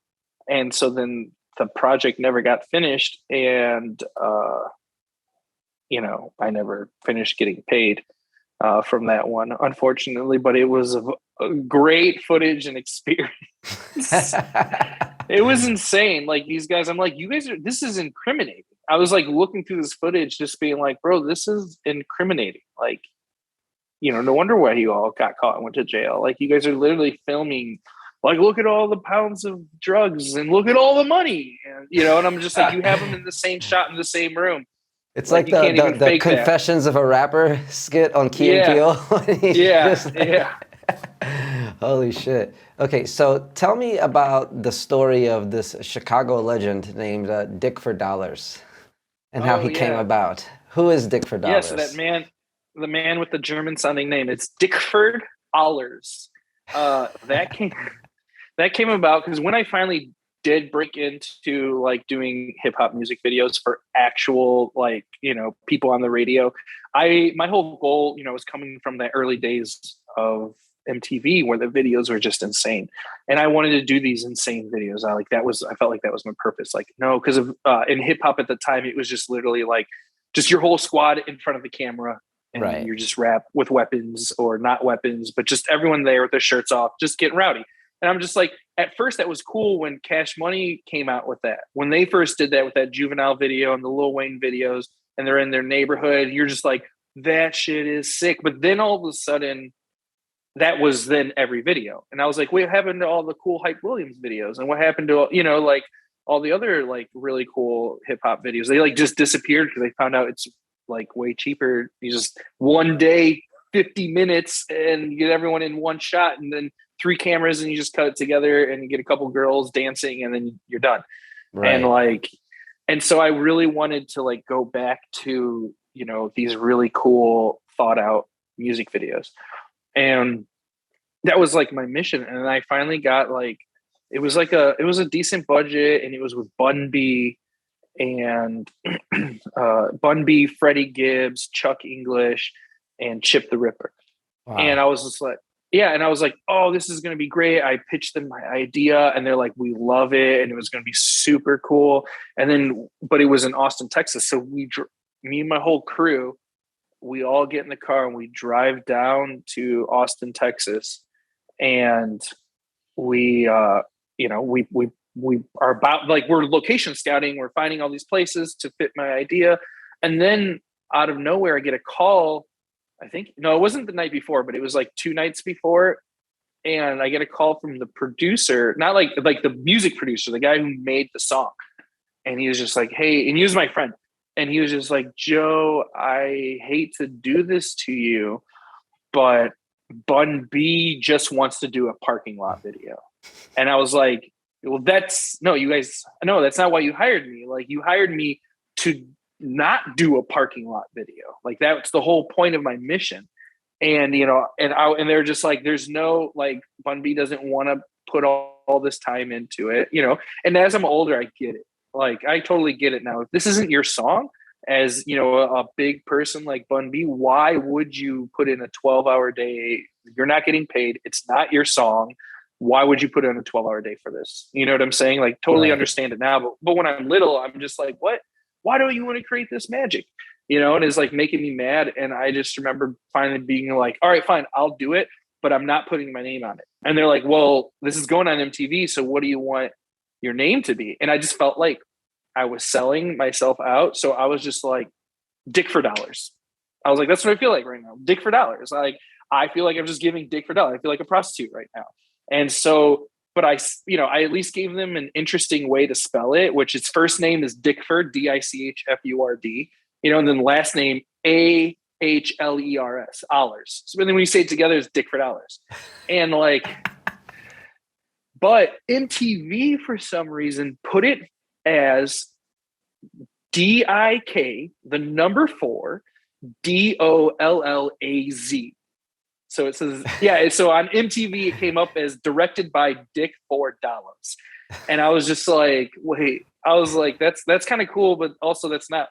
and so then the project never got finished, and I never finished getting paid from that one, unfortunately. But it was a great footage and experience. It was insane. Like these guys, I'm like, this is incriminating. I was like looking through this footage, just being like, bro, this is incriminating. Like, no wonder why you all got caught and went to jail. Like, you guys are literally filming, like, look at all the pounds of drugs and look at all the money. And I'm just like, you have them in the same shot in the same room. It's Like, like you can't even the fake that. Confessions of a Rapper skit on Key and Yeah. Peele. Yeah. Holy shit. Okay, so tell me about the story of this Chicago legend named Dick for Dollars and how he came about. Who is Dick for Dollars? Yeah, so the man with the German sounding name, it's Dickford Allers. That came about because when I finally did break into like doing hip hop music videos for actual like people on the radio, my whole goal was coming from the early days of MTV where the videos were just insane, and I wanted to do these insane videos. I felt like that was my purpose. Like, no, because of in hip hop at the time, it was just literally like just your whole squad in front of the camera, and right. you're just rap with weapons or not weapons, but just everyone there with their shirts off, just getting rowdy. And I'm just like, at first that was cool when Cash Money came out with that. When they first did that with that Juvenile video and the Lil Wayne videos, and they're in their neighborhood, you're just like, that shit is sick. But then all of a sudden, that was then every video. And I was like, what happened to all the cool Hype Williams videos? And what happened to, like all the other like really cool hip hop videos? They like just disappeared because they found out it's like way cheaper. You just one day, 50 minutes and you get everyone in one shot, and then 3 cameras, and you just cut it together and you get a couple girls dancing, and then you're done. Right. And so I really wanted to like go back to, these really cool thought out music videos. And that was like my mission. And I finally got like, it was a decent budget, and it was with Bun B and Bun B, Freddie Gibbs, Chuck English, and Chip the Ripper. And Wow. I was just like, yeah. And I was like, oh, this is going to be great. I pitched them my idea, and they're like, we love it. And it was going to be super cool. And then, but it was in Austin, Texas. So me and my whole crew, we all get in the car and we drive down to Austin, Texas. And we, we are about, like, we're location scouting. We're finding all these places to fit my idea. And then out of nowhere, I get a call. I think, no, it wasn't the night before, but it was like 2 nights before. And I get a call from the producer, not like the music producer, the guy who made the song. And he was just like, hey, and he was my friend. And he was just like, Joe, I hate to do this to you, but Bun B just wants to do a parking lot video. And I was like, well, that's not why you hired me. Like, you hired me to not do a parking lot video. Like, that's the whole point of my mission. And, and they're just like, there's no, like, Bun B doesn't want to put all this time into it, and as I'm older, I get it. Like, I totally get it now. If this isn't your song, as a big person like Bun B, why would you put in a 12-hour day? You're not getting paid. It's not your song. Why would you put in a 12-hour day for this? You know what I'm saying? Like, totally Right. understand it now. But when I'm little, I'm just like, what? Why don't you want to create this magic? And it's like making me mad. And I just remember finally being like, all right, fine, I'll do it, but I'm not putting my name on it. And they're like, well, this is going on MTV, so what do you want your name to be? And I just felt like I was selling myself out. So I was just like, dick for dollars. I was like, that's what I feel like right now. Dick for dollars. Like, I feel like I'm just giving dick for dollars. I feel like a prostitute right now. And so, but I at least gave them an interesting way to spell it, which its first name is Dickford, Dichfurd, and then last name Ahlers, Allers. So then when you say it together, it's Dick for dollars. And like, but MTV for some reason put it as DIK, the number 4, DOLLAZ. So it says, yeah. So on MTV, it came up as directed by Dick $4. And I was just like, wait, I was like, that's kind of cool, but also that's not,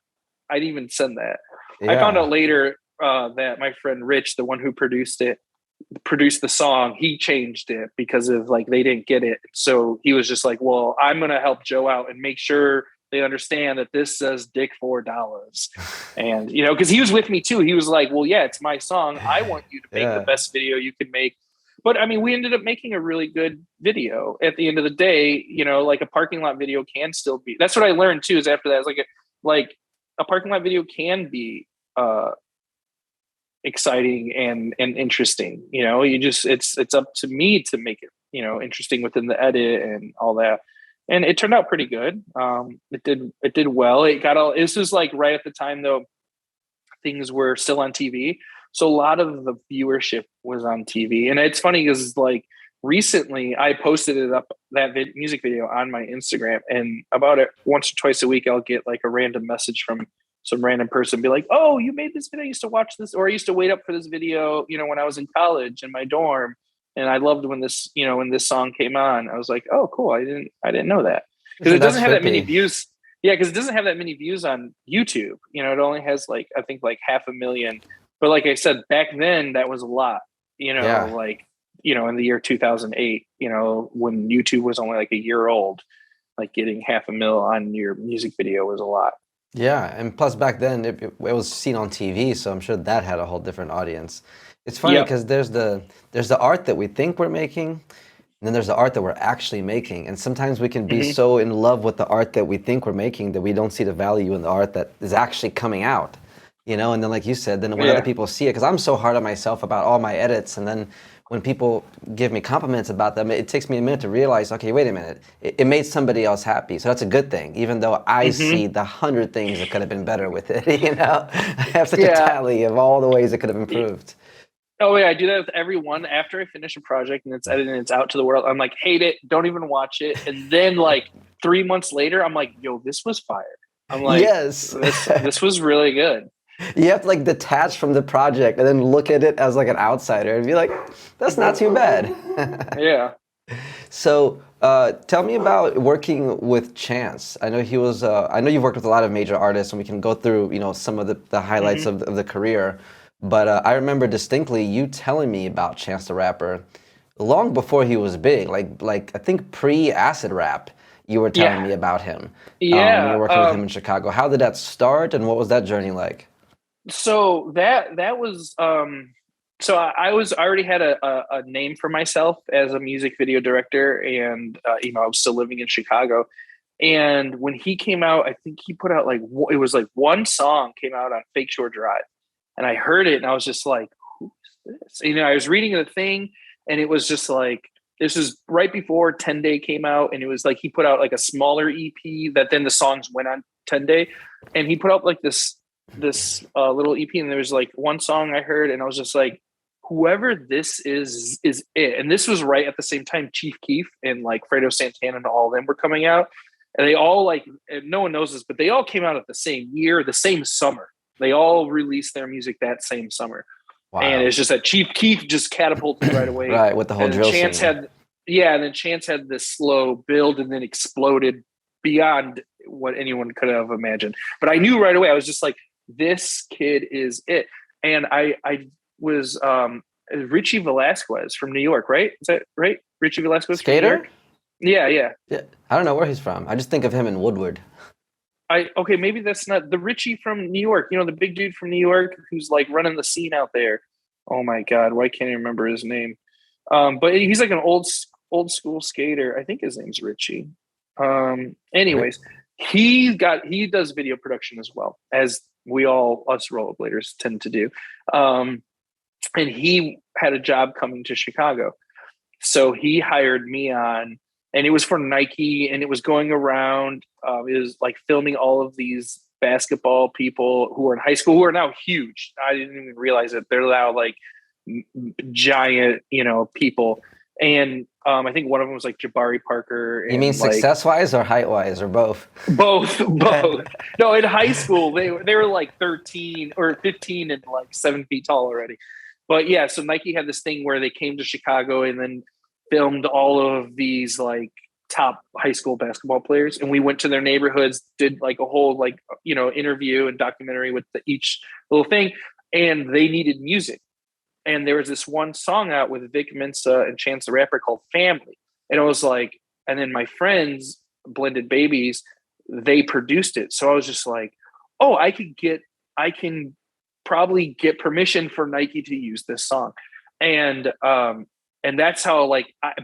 I didn't even send that. Yeah. I found out later that my friend Rich, the one who produced the song, he changed it because of, like, they didn't get it. So he was just like, well, I'm going to help Joe out and make sure they understand that this says Dick $4. And, because he was with me too. He was like, well, yeah, it's my song. I want you to make the best video you can make. But I mean, we ended up making a really good video at the end of the day. Like, a parking lot video can still be, that's what I learned too, is after that, it's like a parking lot video can be exciting and interesting. It's up to me to make it, interesting within the edit and all that. And it turned out pretty good. It did well. This was like right at the time though, things were still on TV. So a lot of the viewership was on TV. And it's funny because, like, recently I posted it up, that music video, on my Instagram, and about it once or twice a week, I'll get like a random message from some random person, be like, oh, you made this video. I used to watch this, or I used to wait up for this video, when I was in college in my dorm. And I loved when this song came on. I was like, oh, cool. I didn't know that, because it doesn't have that many views. Yeah, because it doesn't have that many views on YouTube. It only has, like, I think, like 500,000. But like I said, back then that was a lot. Like, in the year 2008, when YouTube was only like a year old, like, getting 500,000 on your music video was a lot. Yeah, and plus back then it was seen on TV, so I'm sure that had a whole different audience. It's funny because there's the art that we think we're making, and then there's the art that we're actually making. And sometimes we can be so in love with the art that we think we're making that we don't see the value in the art that is actually coming out. And then, like you said, then when other people see it, because I'm so hard on myself about all my edits, and then when people give me compliments about them, it takes me a minute to realize, okay, wait a minute, it made somebody else happy, so that's a good thing, even though I see the 100 things that could have been better with it. I have such a tally of all the ways it could have improved. Oh yeah, I do that with everyone. After I finish a project and it's edited and it's out to the world, I'm like, hate it, don't even watch it. And then, like, 3 months later, I'm like, yo, this was fire. I'm like, yes, this was really good. You have to like detach from the project and then look at it as like an outsider and be like, that's not too bad. Yeah. So, tell me about working with Chance. I know he was. I know you've worked with a lot of major artists, and we can go through, some of the highlights Hmm. of the career. But I remember distinctly you telling me about Chance the Rapper long before he was big. Like I think pre-Acid Rap, you were telling Yeah. me about him when you Yeah. were working with him in Chicago. How did that start, and what was that journey like? So that was so I was I already had a name for myself as a music video director, and I was still living in Chicago. And when he came out, I think he put out like it was like one song came out on Fake Shore Drive, and I heard it, and I was just like, "Who's this?" I was reading the thing, and it was just like this is right before 10 Day came out, and it was like he put out like a smaller EP that then the songs went on 10 Day, and he put out like this little EP, and there was like one song I heard, and I was just like, whoever this is it. And this was right at the same time Chief Keef and like Fredo Santana and all of them were coming out, and they all like, and no one knows this, but they all came out at the same year, the same summer. They all released their music that same summer, and Wild. it's just that Chief Keef just catapulted right away, Right, with the whole and then drill Chance scene. had yeah, and then Chance had this slow build and then exploded beyond what anyone could have imagined. But I knew right away. I was just like, this kid is it. And I was Richie Velasquez from New York, right? Is that right? Richie Velasquez from New Skater? York? Yeah, yeah. Yeah, I don't know where he's from. I just think of him in Woodward. I okay, maybe that's not the Richie from New York, the big dude from New York who's like running the scene out there. Oh my god, why can't I remember his name? But he's like an old school skater. I think his name's Richie. Right. Anyways, he does video production as well, as we all us rollerbladers tend to do. And he had a job coming to Chicago, so he hired me on, and it was for Nike, and it was going around. It was like filming all of these basketball people who are in high school who are now huge. I didn't even realize it. They're now like giant, people. And I think one of them was like Jabari Parker You mean and like success wise or height wise or both? both, both. No, in high school they were like 13 or 15 and like 7 feet tall already. But yeah, so Nike had this thing where they came to Chicago and then filmed all of these like top high school basketball players, and we went to their neighborhoods, did like a whole like interview and documentary with each little thing, and they needed music. And there was this one song out with Vic Mensa and Chance the Rapper called Family. And it was like, and then my friends, Blended Babies, they produced it. So I was just like, oh, I can probably get permission for Nike to use this song. And that's how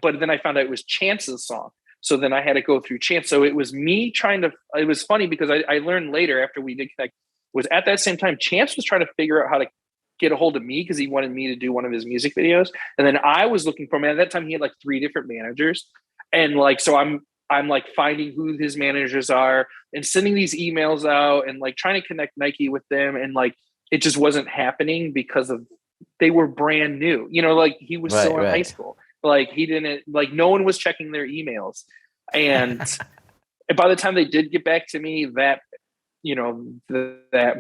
but then I found out it was Chance's song. So then I had to go through Chance. So it was me it was funny because I learned later after we did connect, was at that same time, Chance was trying to figure out how to get a hold of me because he wanted me to do one of his music videos. And then I was looking for him. At that time, he had like 3 different managers. And like, so I'm like finding who his managers are and sending these emails out and like trying to connect Nike with them. And like, it just wasn't happening because they were brand new, like he was Right, still in high right. school. Like he didn't, like no one was checking their emails. And by the time they did get back to me, that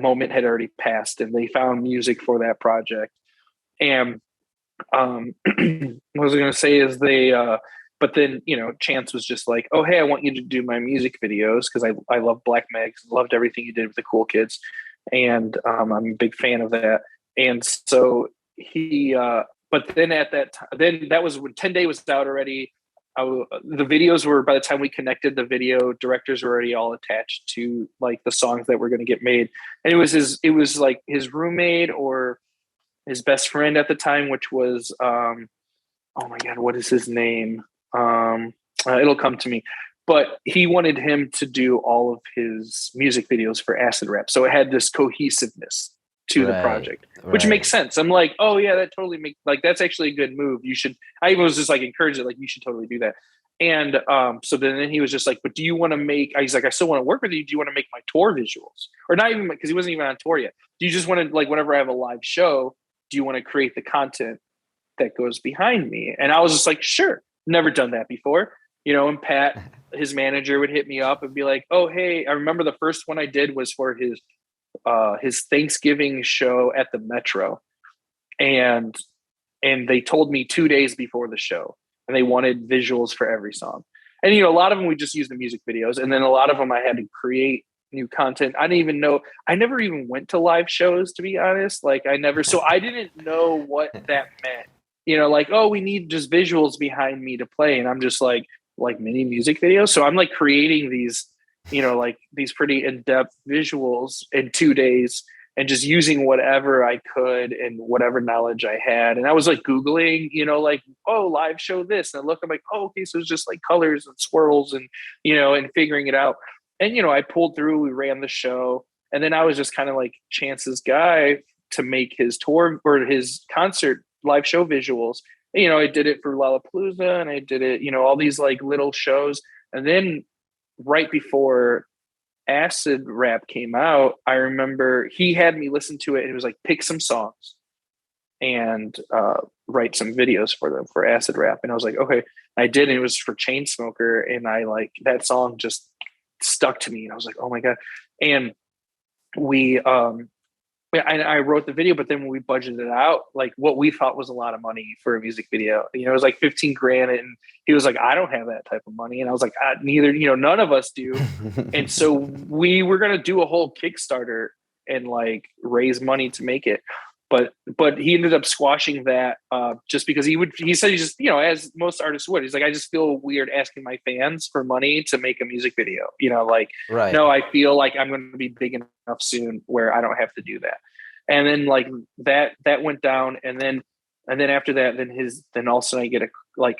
moment had already passed, and they found music for that project. And what I was going to say is but then Chance was just like, oh hey, I want you to do my music videos because I love Black Mags, loved everything you did with the Cool Kids, and I'm a big fan of that. And so he but then at that time, then that was when 10 Day was out already. The videos were, by the time we connected, the video directors were already all attached to like the songs that were going to get made. And it was like his roommate or his best friend at the time, which was oh my god, what is his name? It'll come to me. But he wanted him to do all of his music videos for Acid Rap, so it had this cohesiveness to the Right, project, which right. makes sense. I'm like, oh yeah, that totally makes, like, that's actually a good move. You should. I was just like encouraged it, like you should totally do that. And so then he was just like, but do you want to make? He's like, I still want to work with you. Do you want to make my tour visuals, or not even, because he wasn't even on tour yet? Do you just want to, like, whenever I have a live show, do you want to create the content that goes behind me? And I was just like, sure. Never done that before, And Pat, his manager, would hit me up and be like, oh hey, I remember the first one I did was for his his Thanksgiving show at the Metro, and they told me 2 days before the show, and they wanted visuals for every song. And a lot of them we just used the music videos, and then a lot of them I had to create new content. I didn't even know. I never even went to live shows, to be honest. Like so I didn't know what that meant. Like, oh, we need just visuals behind me to play, and I'm just like mini music videos. So I'm like creating these, like these pretty in-depth visuals in 2 days, and just using whatever I could and whatever knowledge I had. And I was like Googling, like, oh, live show this. And I look, I'm like, oh, okay. So it's just like colors and swirls and, and figuring it out. And, I pulled through, we ran the show. And then I was just kind of like Chance's guy to make his tour or his concert live show visuals. And, I did it for Lollapalooza, and I did it, all these like little shows. And then right before Acid Rap came out, I remember he had me listen to it, and it was like, pick some songs and write some videos for them for Acid Rap. And I was like, okay. I did, and it was for Chainsmoker, and I like that song just stuck to me, and I was like, oh my God. And we I wrote the video, but then when we budgeted it out, like what we thought was a lot of money for a music video, it was like 15 grand. And he was like, I don't have that type of money. And I was like, neither, none of us do. And so we were going to do a whole Kickstarter and like raise money to make it. But he ended up squashing that just because he said he just, as most artists would, he's like, I just feel weird asking my fans for money to make a music video, like, right. No, I feel like I'm going to be big enough soon where I don't have to do that. And then like that went down. And then after that, then all of a sudden I get a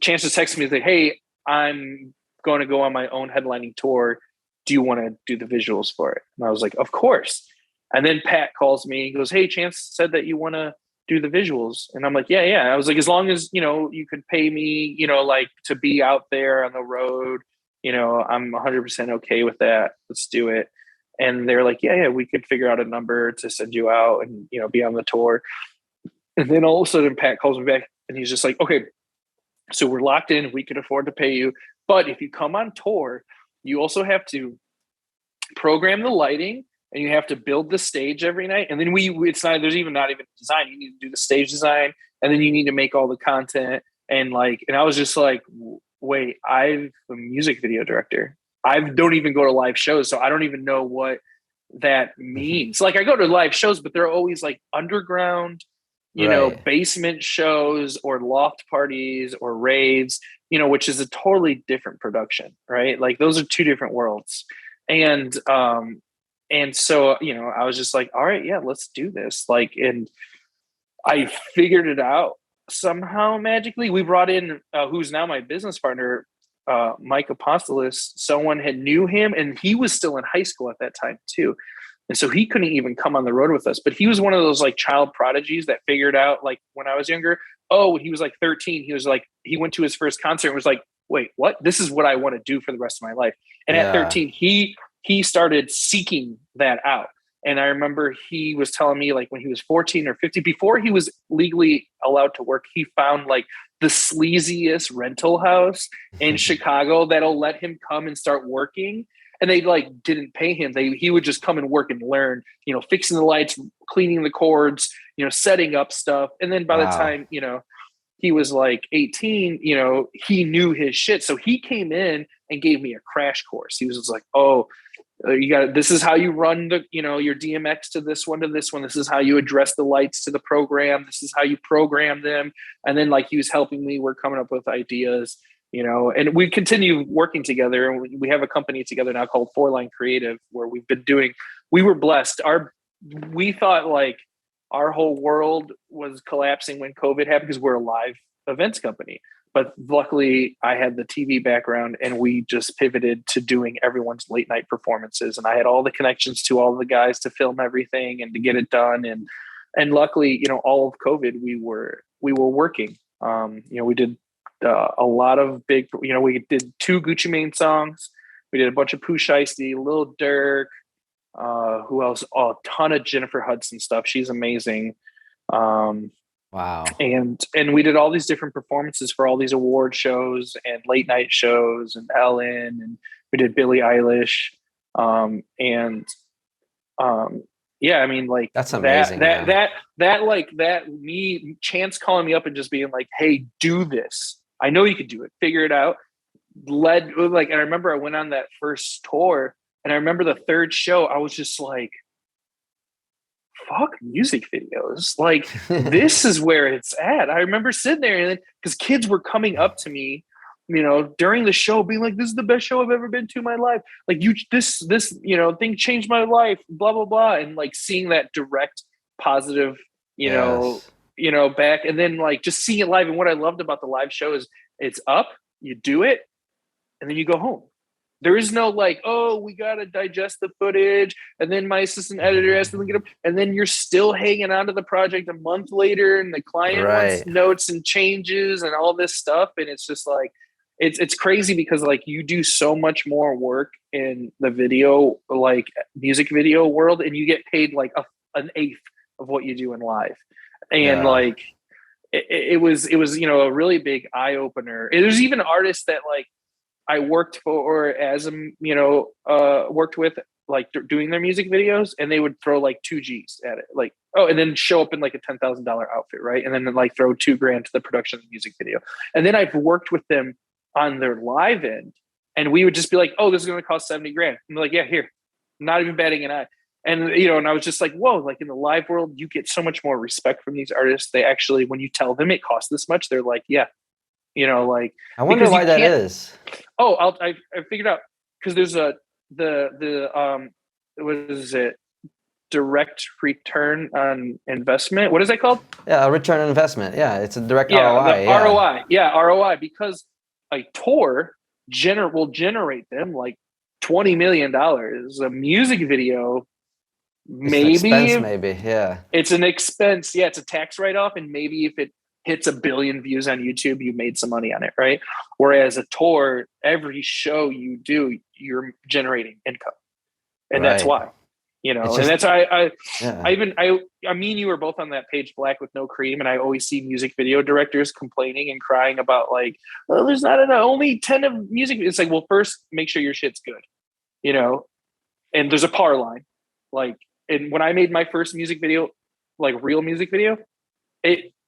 Chance to text me and say, hey, I'm going to go on my own headlining tour. Do you want to do the visuals for it? And I was like, of course. And then Pat calls me. He goes, hey, Chance said that you want to do the visuals. And I'm like, yeah. I was like, as long as, you could pay me, like to be out there on the road, I'm 100% okay with that. Let's do it. And they're like, yeah, we could figure out a number to send you out and, be on the tour. And then all of a sudden Pat calls me back, and he's just like, okay, so we're locked in. We can afford to pay you. But if you come on tour, you also have to program the lighting, and you have to build the stage every night. And then there's not even design. You need to do the stage design, and then you need to make all the content. And I was just like, wait, I'm a music video director. I don't even go to live shows, so I don't even know what that means. Like I go to live shows, but they're always like underground, Right. basement shows or loft parties or raves, which is a totally different production, right? Like those are two different worlds. And so, I was just like, all right, yeah, let's do this. And I figured it out somehow magically. We brought in who's now my business partner, Mike Apostolos. Someone had knew him, and he was still in high school at that time too. And so he couldn't even come on the road with us, but he was one of those like child prodigies that figured out, like when I was younger, when he was like 13, he went to his first concert and was like, wait, what? This is what I want to do for the rest of my life. And at 13, he started seeking that out. And I remember he was telling me like when he was 14 or 15, before he was legally allowed to work, he found like the sleaziest rental house in Chicago that'll let him come and start working. And they like didn't pay him. He would just come and work and learn, fixing the lights, cleaning the cords, setting up stuff. And then by the time, he was like 18, he knew his shit. So he came in and gave me a crash course. He was just like, oh, this is how you run your DMX to this one, to this one. This is how you address the lights to the program. This is how you program them. And then like he was helping me, we're coming up with ideas, and we continue working together. And we have a company together now called Four Line Creative, where we were blessed. We thought like our whole world was collapsing when COVID happened because we're a live events company. But luckily I had the TV background, and we just pivoted to doing everyone's late night performances. And I had all the connections to all the guys to film everything and to get it done. And luckily, all of COVID, we were working. We did a lot of big, we did 2 Gucci Mane songs. We did a bunch of Pooh Shiesty, Lil Durk, who else? Oh, a ton of Jennifer Hudson stuff. She's amazing. Wow. And we did all these different performances for all these award shows and late night shows and Ellen, and we did Billie Eilish. And Yeah, I mean, like That's amazing, man. that me Chance calling me up and just being like, hey, do this. I know you could do it. Figure it out. Led like, and I remember I went on that first tour, and I remember the third show, I was just like, fuck music videos. Like, this is where it's at. I remember sitting there and because kids were coming up to me, during the show, being like, this is the best show I've ever been to in my life. Like, this, thing changed my life, blah, blah, blah. And like seeing that direct positive, you know, Yes. back, and then like just seeing it live. And what I loved about the live show is it's up, you do it, and then you go home. There is no like, oh, we got to digest the footage, and then my assistant editor has to link it up, and then you're still hanging on to the project a month later, and the client wants Right. notes and changes and all this stuff, and it's just like, it's crazy because like you do so much more work in the video, like music video world, and you get paid like an eighth of what you do in live, and Yeah. like it was a really big eye opener. There's even artists that like I worked for as worked with like doing their music videos, and they would throw like 2 G's at it, like, oh, and then show up in like a $10,000 outfit, right? And then like throw 2 grand to the production of the music video. And then I've worked with them on their live end, and we would just be like, oh, this is going to cost 70 grand. And they're like, yeah, here, not even batting an eye. And and I was just like, whoa, like in the live world, you get so much more respect from these artists. They actually, when you tell them it costs this much, they're like, yeah, like, I wonder because you why that can't. is. Oh, I figured out, because there's the what is it? Direct return on investment. What is that called? Yeah, a return on investment. Yeah, it's a direct Yeah, the ROI. Yeah. ROI. Yeah, ROI, because a tour will generate them like $20 million. A music video, It's an maybe expense, if maybe. Yeah. it's an expense. Yeah, it's a tax write-off, and maybe if it hits 1 billion views on YouTube, you made some money on it, right? Whereas a tour, every show you do, you're generating income, and that's Right. why, It's and just, that's I yeah. I mean, you were both on that page, Black with No Cream, and I always see music video directors complaining and crying about like, oh, there's not enough, only 10 of music. It's like, well, first make sure your shit's good, and there's a par line, like, and when I made my first music video, like real music video,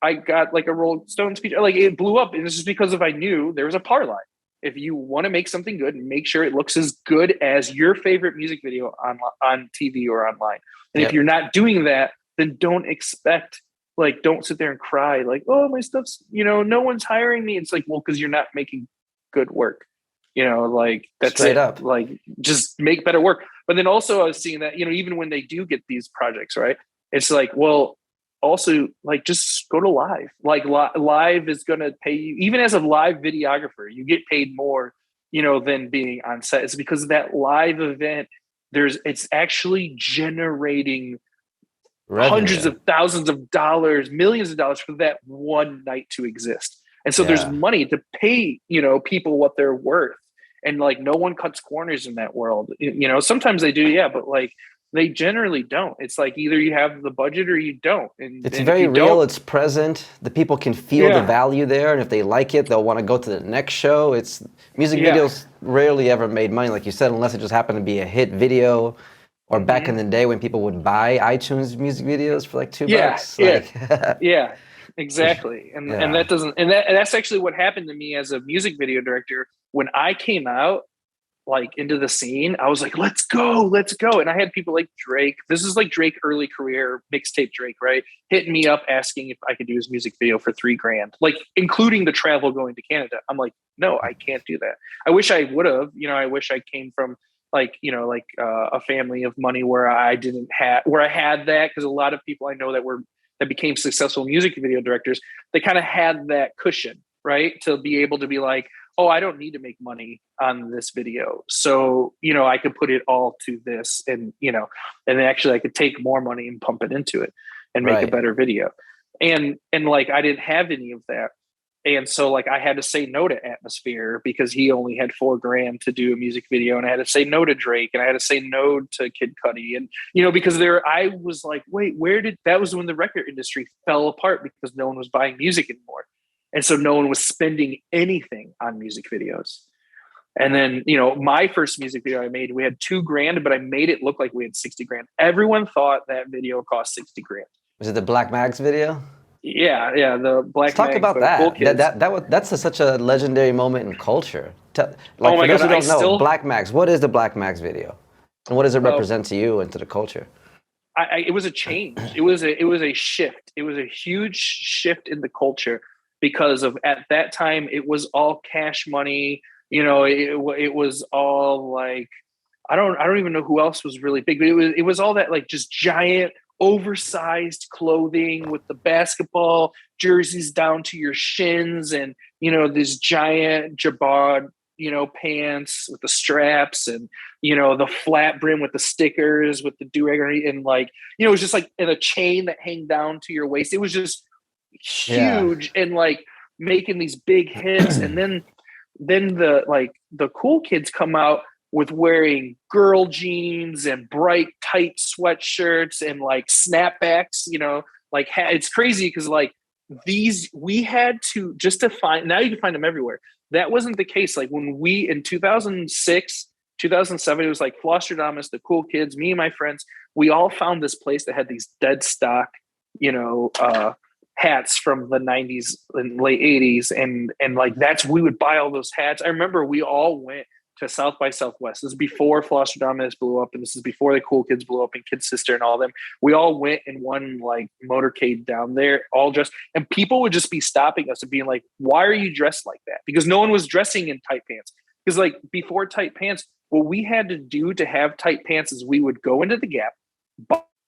I got like a Rolling Stones feature, like it blew up, and this is because I knew there was a par line. If you want to make something good, make sure it looks as good as your favorite music video on TV or online. And if Yep. you're not doing that, then don't sit there and cry like, oh, my stuff's, no one's hiring me. It's like, well, because you're not making good work. Like, that's Straight it. up. Like, just make better work. But then also I was seeing that, even when they do get these projects, right? It's like, well, also, like, just go to live. Like, live is going to pay you, even as a live videographer, you get paid more, than being on set. It's because that live event, it's actually generating hundreds Revenue. of thousands of dollars, millions of dollars for that one night to exist. And so there's Yeah. money to pay, people what they're worth. And like, no one cuts corners in that world. Sometimes they do, yeah, but like, they generally don't. It's like, either you have the budget or you don't. It's And if very you real. don't, It's present. The people can feel the yeah, value there, and if they like it, they'll want to go to the next show. It's music yeah. videos rarely ever made money, like you said, unless it just happened to be a hit video, or back in Hmm. the day when people would buy iTunes music videos for like two Yeah, bucks. yeah, Like, yeah, exactly. And yeah, that doesn't, and that's actually what happened to me as a music video director. When I came out, like, into the scene, I was like, let's go. And I had people like Drake. This is like Drake early career, mixtape Drake, right? Hitting me up asking if I could do his music video for 3 grand, like including the travel going to Canada. I'm like, no, I can't do that. I wish I would have, I wish I came from like, a family of money where I had that. Cause a lot of people I know that became successful music video directors, they kind of had that cushion, right? To be able to be like, oh, I don't need to make money on this video. So, I could put it all to this, and, and actually I could take more money and pump it into it and make a right. better video. And like, I didn't have any of that. And so like, I had to say no to Atmosphere because he only had 4 grand to do a music video. And I had to say no to Drake, and I had to say no to Kid Cudi. And, because I was like, wait, that was when the record industry fell apart because no one was buying music anymore. And so no one was spending anything on music videos. And then, my first music video I made, we had $2,000, but I made it look like we had 60 grand. Everyone thought that video cost 60 grand. Was it the Black Mags video? Yeah, the Let's Black talk Mags, about the Cool that. Kids. That's such a legendary moment in culture. Oh For my those God, who don't know, Black Mags, what is the Black Mags video? And what does it represent to you and to the culture? It was a change. It was a shift. It was a huge shift in the culture because of, at that time, it was all cash money. It was all like, I don't even know who else was really big, but it was all that, like, just giant oversized clothing with the basketball jerseys down to your shins, and this giant jabot, pants with the straps, and the flat brim with the stickers with the do-rag, and like, it was just like in a chain that hang down to your waist. It was just huge. And like making these big hits. And then the cool kids come out with wearing girl jeans and bright tight sweatshirts and like snapbacks, like it's crazy because like these, we had to, just to find, now you can find them everywhere. That wasn't the case. Like when we, in 2006, 2007, it was like Flosstradamus, the cool kids, me and my friends, we all found this place that had these dead stock, hats from the 90s and late 80s. And like, we would buy all those hats. I remember we all went to South by Southwest. This is before Flosstradamus blew up, and this is before the cool kids blew up, and Kid Sister and all of them. We all went in one like motorcade down there, all dressed, and people would just be stopping us and being like, why are you dressed like that? Because no one was dressing in tight pants. Because like before tight pants, what we had to do to have tight pants is we would go into the Gap,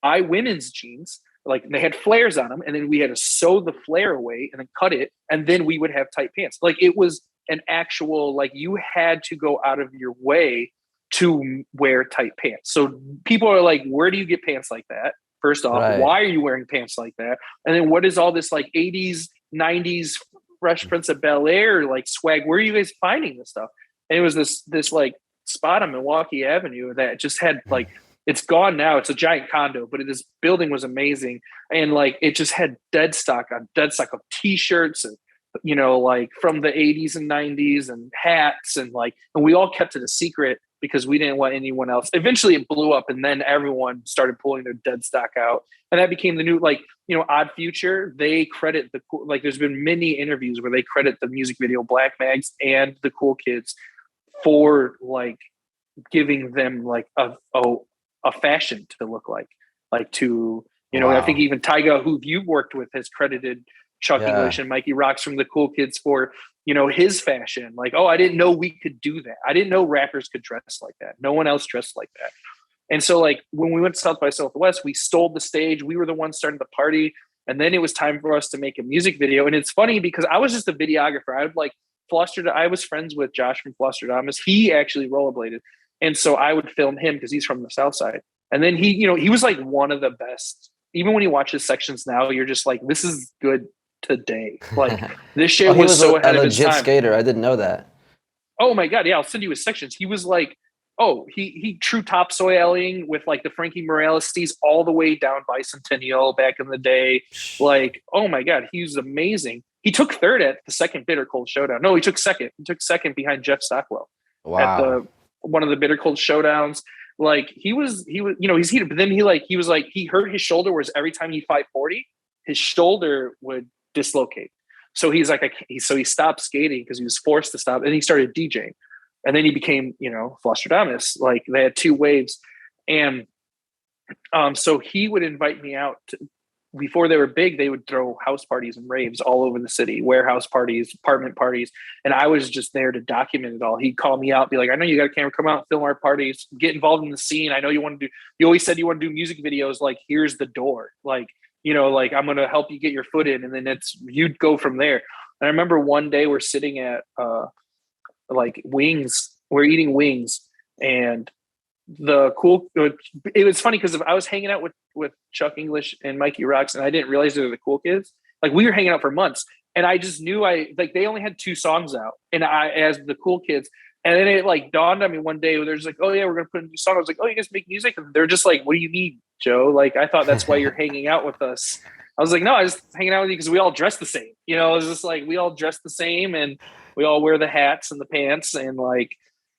buy women's jeans, like they had flares on them, and then we had to sew the flare away and then cut it, and then we would have tight pants. Like it was an actual, like, you had to go out of your way to wear tight pants. So people are like, where do you get pants like that? First off, Right. Why are you wearing pants like that? And then what is all this like 80s, 90s Fresh Prince of Bel-Air like swag? Where are you guys finding this stuff? And it was this like spot on Milwaukee Avenue that just had like, it's gone now. It's a giant condo, but this building was amazing. And like, it just had dead stock of t-shirts and, like from the 80s and 90s and hats, and like, and we all kept it a secret because we didn't want anyone else. Eventually it blew up, and then everyone started pulling their dead stock out. And that became the new, like, Odd Future, they credit like there's been many interviews where they credit the music video Black Mags and the cool kids for like giving them like a fashion to look like to, Wow. I think even Tyga, who you've worked with, has credited Chuck English and Mikey Rocks from the Cool Kids for, his fashion. Like, oh, I didn't know we could do that. I didn't know rappers could dress like that. No one else dressed like that. And so like when we went to South by Southwest, we stole the stage. We were the ones starting the party. And then it was time for us to make a music video. And it's funny because I was just a videographer. I was friends with Josh from Flosstradamus. He actually rollerbladed. And so I would film him because he's from the South Side. And then he was like one of the best. Even when you watch his sections now, you're just like, this is good today. Like this shit was so ahead of his time. He was a legit skater. I didn't know that. Oh my God. Yeah. I'll send you his sections. He was like, he true topsoiling with like the Frankie Morales steez all the way down Bicentennial back in the day. Like, oh my God, he was amazing. He took third at the second Bitter Cold Showdown. No, he took second. He took second behind Jeff Stockwell. Wow. At one of the Bitter Cold Showdowns. Like he's heated, but then he hurt his shoulder, whereas every time he 540, his shoulder would dislocate. So he's like, so he stopped skating because he was forced to stop, and he started DJing. And then he became, Flosstradamus. Like they had two waves. And so he would invite me out before they were big. They would throw house parties and raves all over the city, warehouse parties, apartment parties. And I was just there to document it all. He'd call me out, be like, I know you got a camera, come out and film our parties, get involved in the scene. I know you always said you want to do music videos. Like, here's the door. Like, like I'm going to help you get your foot in. And then you'd go from there. And I remember one day we're sitting at, like wings, we're eating wings, and it was funny because I was hanging out with Chuck English and Mikey Rocks, and I didn't realize they were the cool kids. Like we were hanging out for months, and I just knew they only had 2 songs out, and I as the cool kids. And then it like dawned on me one day, they're just like, oh yeah, we're gonna put a new song. I was like, oh, you guys make music? And they're just like, what do you mean, Joe? Like I thought that's why you're hanging out with us. I was like, no, I was hanging out with you because we all dress the same. It was just like we all dress the same, and we all wear the hats and the pants, and like,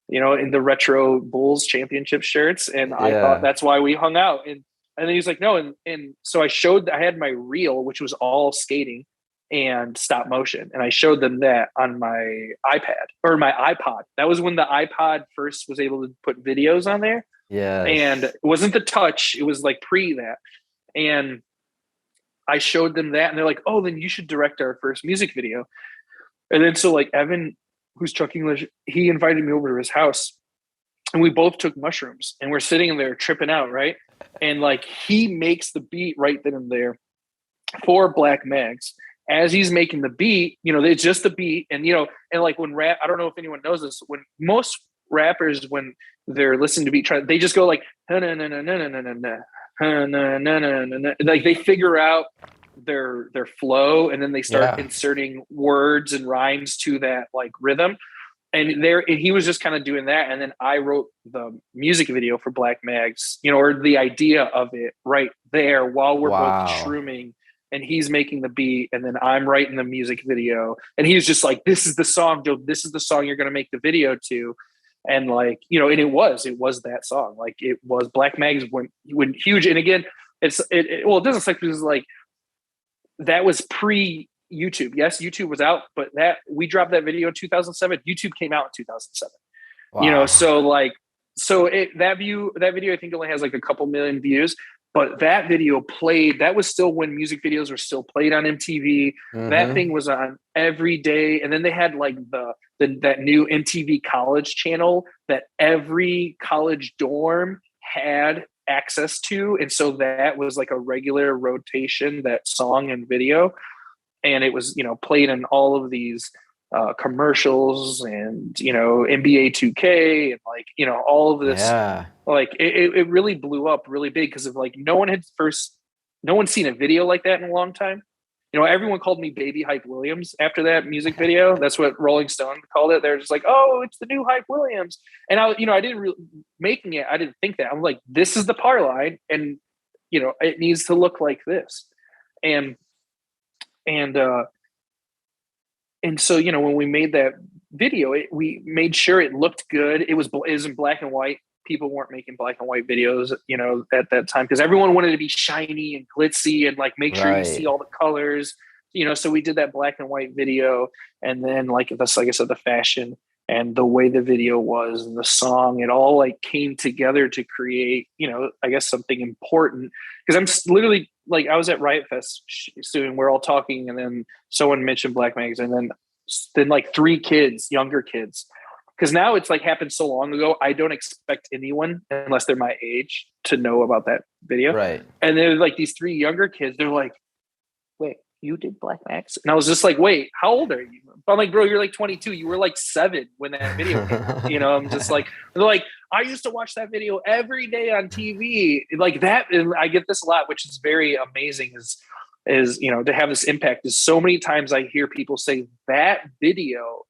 in the retro Bulls championship shirts. And I thought Yeah. that's why we hung out. And then he's like, no. And so I had my reel, which was all skating and stop motion. And I showed them that on my iPad or my iPod. That was when the iPod first was able to put videos on there. And Yes. it wasn't the touch. It was like pre that. And I showed them that and they're like, oh, then you should direct our first music video. And then so like Evan, who's Chuck English, he invited me over to his house and we both took mushrooms and we're sitting there tripping out, right? And like he makes the beat right then and there for Black Mags. As he's making the beat, it's just the beat. And and like when rap, I don't know if anyone knows this, when most rappers, when they're listening to beat, they just go like like they figure out their flow and then they start inserting words and rhymes to that like rhythm. And he was just kind of doing that. And then I wrote the music video for Black Mags, or the idea of it right there while we're both shrooming and he's making the beat. And then I'm writing the music video. And he was just like, this is the song, Joe. This is the song you're going to make the video to. And like, and it was that song. Like it was Black Mags went huge. And again, it doesn't suck because like that was pre YouTube. Yes, YouTube was out, but that we dropped that video in 2007. YouTube came out in 2007. Wow. That video I think only has like a couple million views, but that video played. That was still when music videos were still played on MTV. Mm-hmm. That thing was on every day, and then they had like that new MTV College channel that every college dorm had access to, and so that was like a regular rotation, that song and video. And it was, played in all of these commercials and, NBA 2K and like, all of this, like it really blew up really big because of like, no one's seen a video like that in a long time. Everyone called me Baby Hype Williams after that music video. That's what Rolling Stone called it. They're just like, oh, it's the new Hype Williams. And I didn't really making it. I didn't think that. I'm like, this is the par line and, it needs to look like this. And so, when we made that video, we made sure it looked good. It was in black and white. People weren't making black and white videos, at that time because everyone wanted to be shiny and glitzy and like make sure you see all the colors, so we did that black and white video. And then like I said, the fashion and the way the video was and the song, it all like came together to create, I guess something important. Because I'm literally like, I was at Riot Fest soon. We're all talking, and then someone mentioned Black Mags, and then like 3 kids, younger kids, because now it's like happened so long ago. I don't expect anyone, unless they're my age, to know about that video. Right. And there's like these 3 younger kids. They're like, "Wait, you did Black Mags?" And I was just like, "Wait, how old are you?" I'm like, "Bro, you're like 22. You were like 7 when that video came out." I'm just like, they're like, "I used to watch that video every day on TV." Like that, and I get this a lot, which is very amazing. Is to have this impact. Is so many times I hear people say that video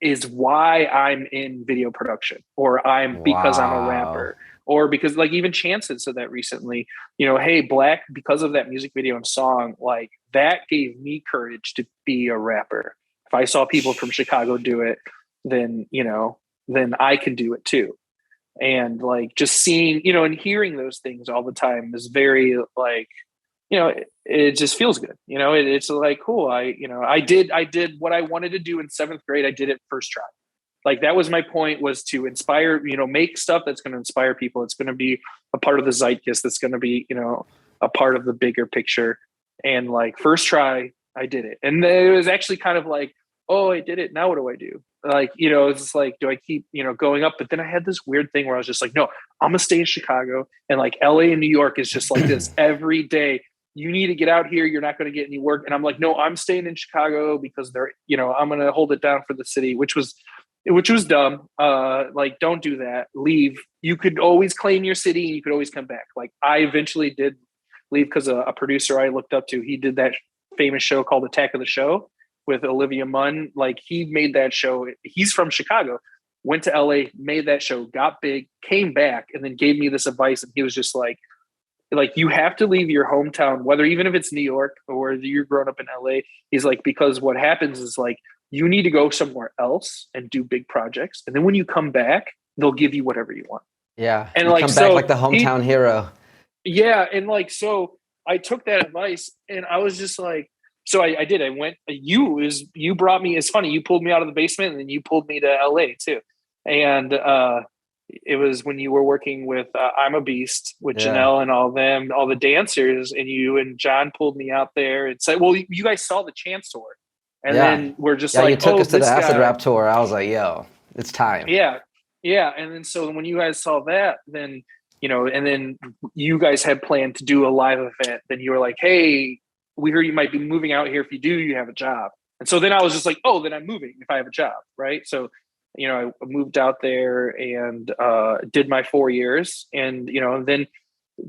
is why I'm in video production, or because I'm a rapper, or because like even Chance had said that recently. Hey, Black, because of that music video and song, like that gave me courage to be a rapper. If I saw people from Chicago do it, then I can do it too. And like just seeing, and hearing those things all the time is very like, it just feels good. It's like, cool. I did what I wanted to do in 7th grade. I did it first try. Like that was my point, was to inspire, make stuff that's going to inspire people. It's going to be a part of the zeitgeist. That's going to be, a part of the bigger picture. And like first try, I did it. And it was actually kind of like, oh, I did it. Now what do I do? Like, it's like, do I keep, going up? But then I had this weird thing where I was just like, no, I'm going to stay in Chicago. And like LA and New York is just like this every day. You need to get out here. You're not going to get any work. And I'm like, no, I'm staying in Chicago because I'm going to hold it down for the city, which was dumb. Like, don't do that. Leave. You could always claim your city and you could always come back. Like I eventually did leave because a producer I looked up to, he did that famous show called Attack of the Show with Olivia Munn. Like he made that show. He's from Chicago, went to LA, made that show, got big, came back, and then gave me this advice. And he was just like, like you have to leave your hometown, whether even if it's New York or whether you're grown up in LA. He's like, because what happens is like you need to go somewhere else and do big projects, and then when you come back, they'll give you whatever you want. Yeah. And You like come back like so the hometown hero. yeah, and like so I took that advice and I was just like, so I did. I went. You brought me. It's funny. You pulled me out of the basement, and then you pulled me to LA too. And it was when you were working with I'm a Beast with Janelle and all them, all the dancers, and you and John pulled me out there and said, "Well, you guys saw the Chance tour," and then we're just like, you took "Oh, us to the this Acid guy." Rap tour. I was like, yo, it's time. Yeah, yeah. And then so when you guys saw that, then and then you guys had planned to do a live event. Then you were like, "Hey, we heard you might be moving out here. If you do, you have a job." And so then I was just like, "Oh, then I'm moving if I have a job, right?" So I moved out there and did my 4 years, and then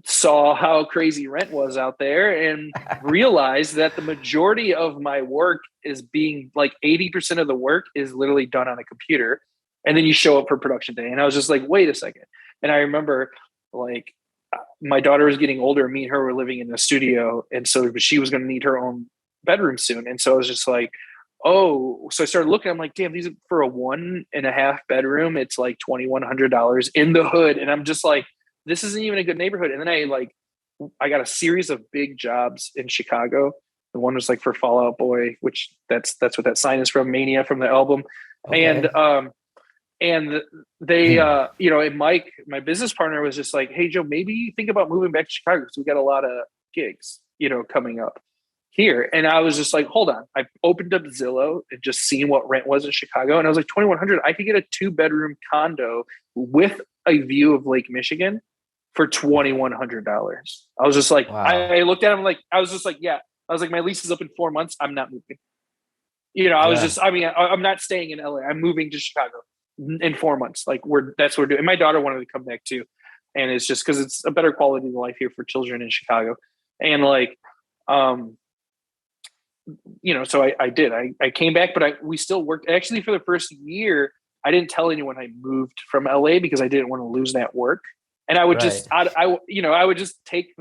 saw how crazy rent was out there, and realized that the majority of my work is being like 80% of the work is literally done on a computer, and then you show up for production day. And I was just like, wait a second. And I remember like my daughter was getting older, and me and her were living in a studio, and so she was going to need her own bedroom soon. And so I was just like, oh, so I started looking. I'm like, damn, these are for a 1.5 bedroom. It's like $2,100 in the hood. And I'm just like, this isn't even a good neighborhood. And then I got a series of big jobs in Chicago. The one was like for Fall Out Boy, which that's what that sign is from, Mania, from the album. Okay. And they, and Mike, my business partner, was just like, hey, Joe, maybe think about moving back to Chicago because we got a lot of gigs, coming up here. And I was just like, hold on. I opened up Zillow and just seen what rent was in Chicago. And I was like, 2,100, I could get a 2-bedroom condo with a view of Lake Michigan for $2,100. I was just like, wow. I looked at him like, I was just like, yeah. I was like, my lease is up in 4 months. I'm not moving. I'm not staying in LA. I'm moving to Chicago in 4 months. Like that's what we're doing. And my daughter wanted to come back too. And it's just because it's a better quality of life here for children in Chicago. And like, so I did. I came back, but we still worked. Actually, for the first year, I didn't tell anyone I moved from LA because I didn't want to lose that work. And I would I would just take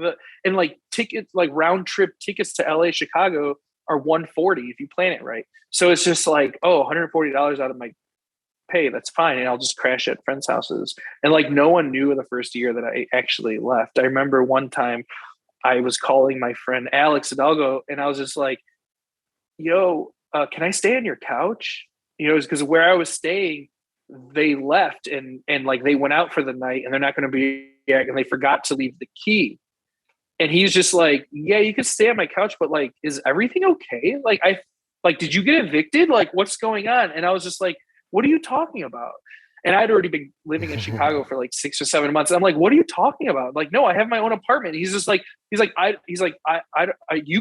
tickets, like round trip tickets to LA, Chicago are $140 if you plan it right. So it's just like, $140 out of my pay. That's fine. And I'll just crash at friends' houses. And like, no one knew the first year that I actually left. I remember one time I was calling my friend Alex Hidalgo, and I was just like, yo, can I stay on your couch? Because where I was staying, they left and like they went out for the night and they're not going to be back, and they forgot to leave the key. And he's just like, yeah, you can stay on my couch, but like, is everything okay? Like, did you get evicted? Like, what's going on? And I was just like, what are you talking about? And I'd already been living in Chicago for like 6 or 7 months. And I'm like, what are you talking about? Like, no, I have my own apartment. He's just like, you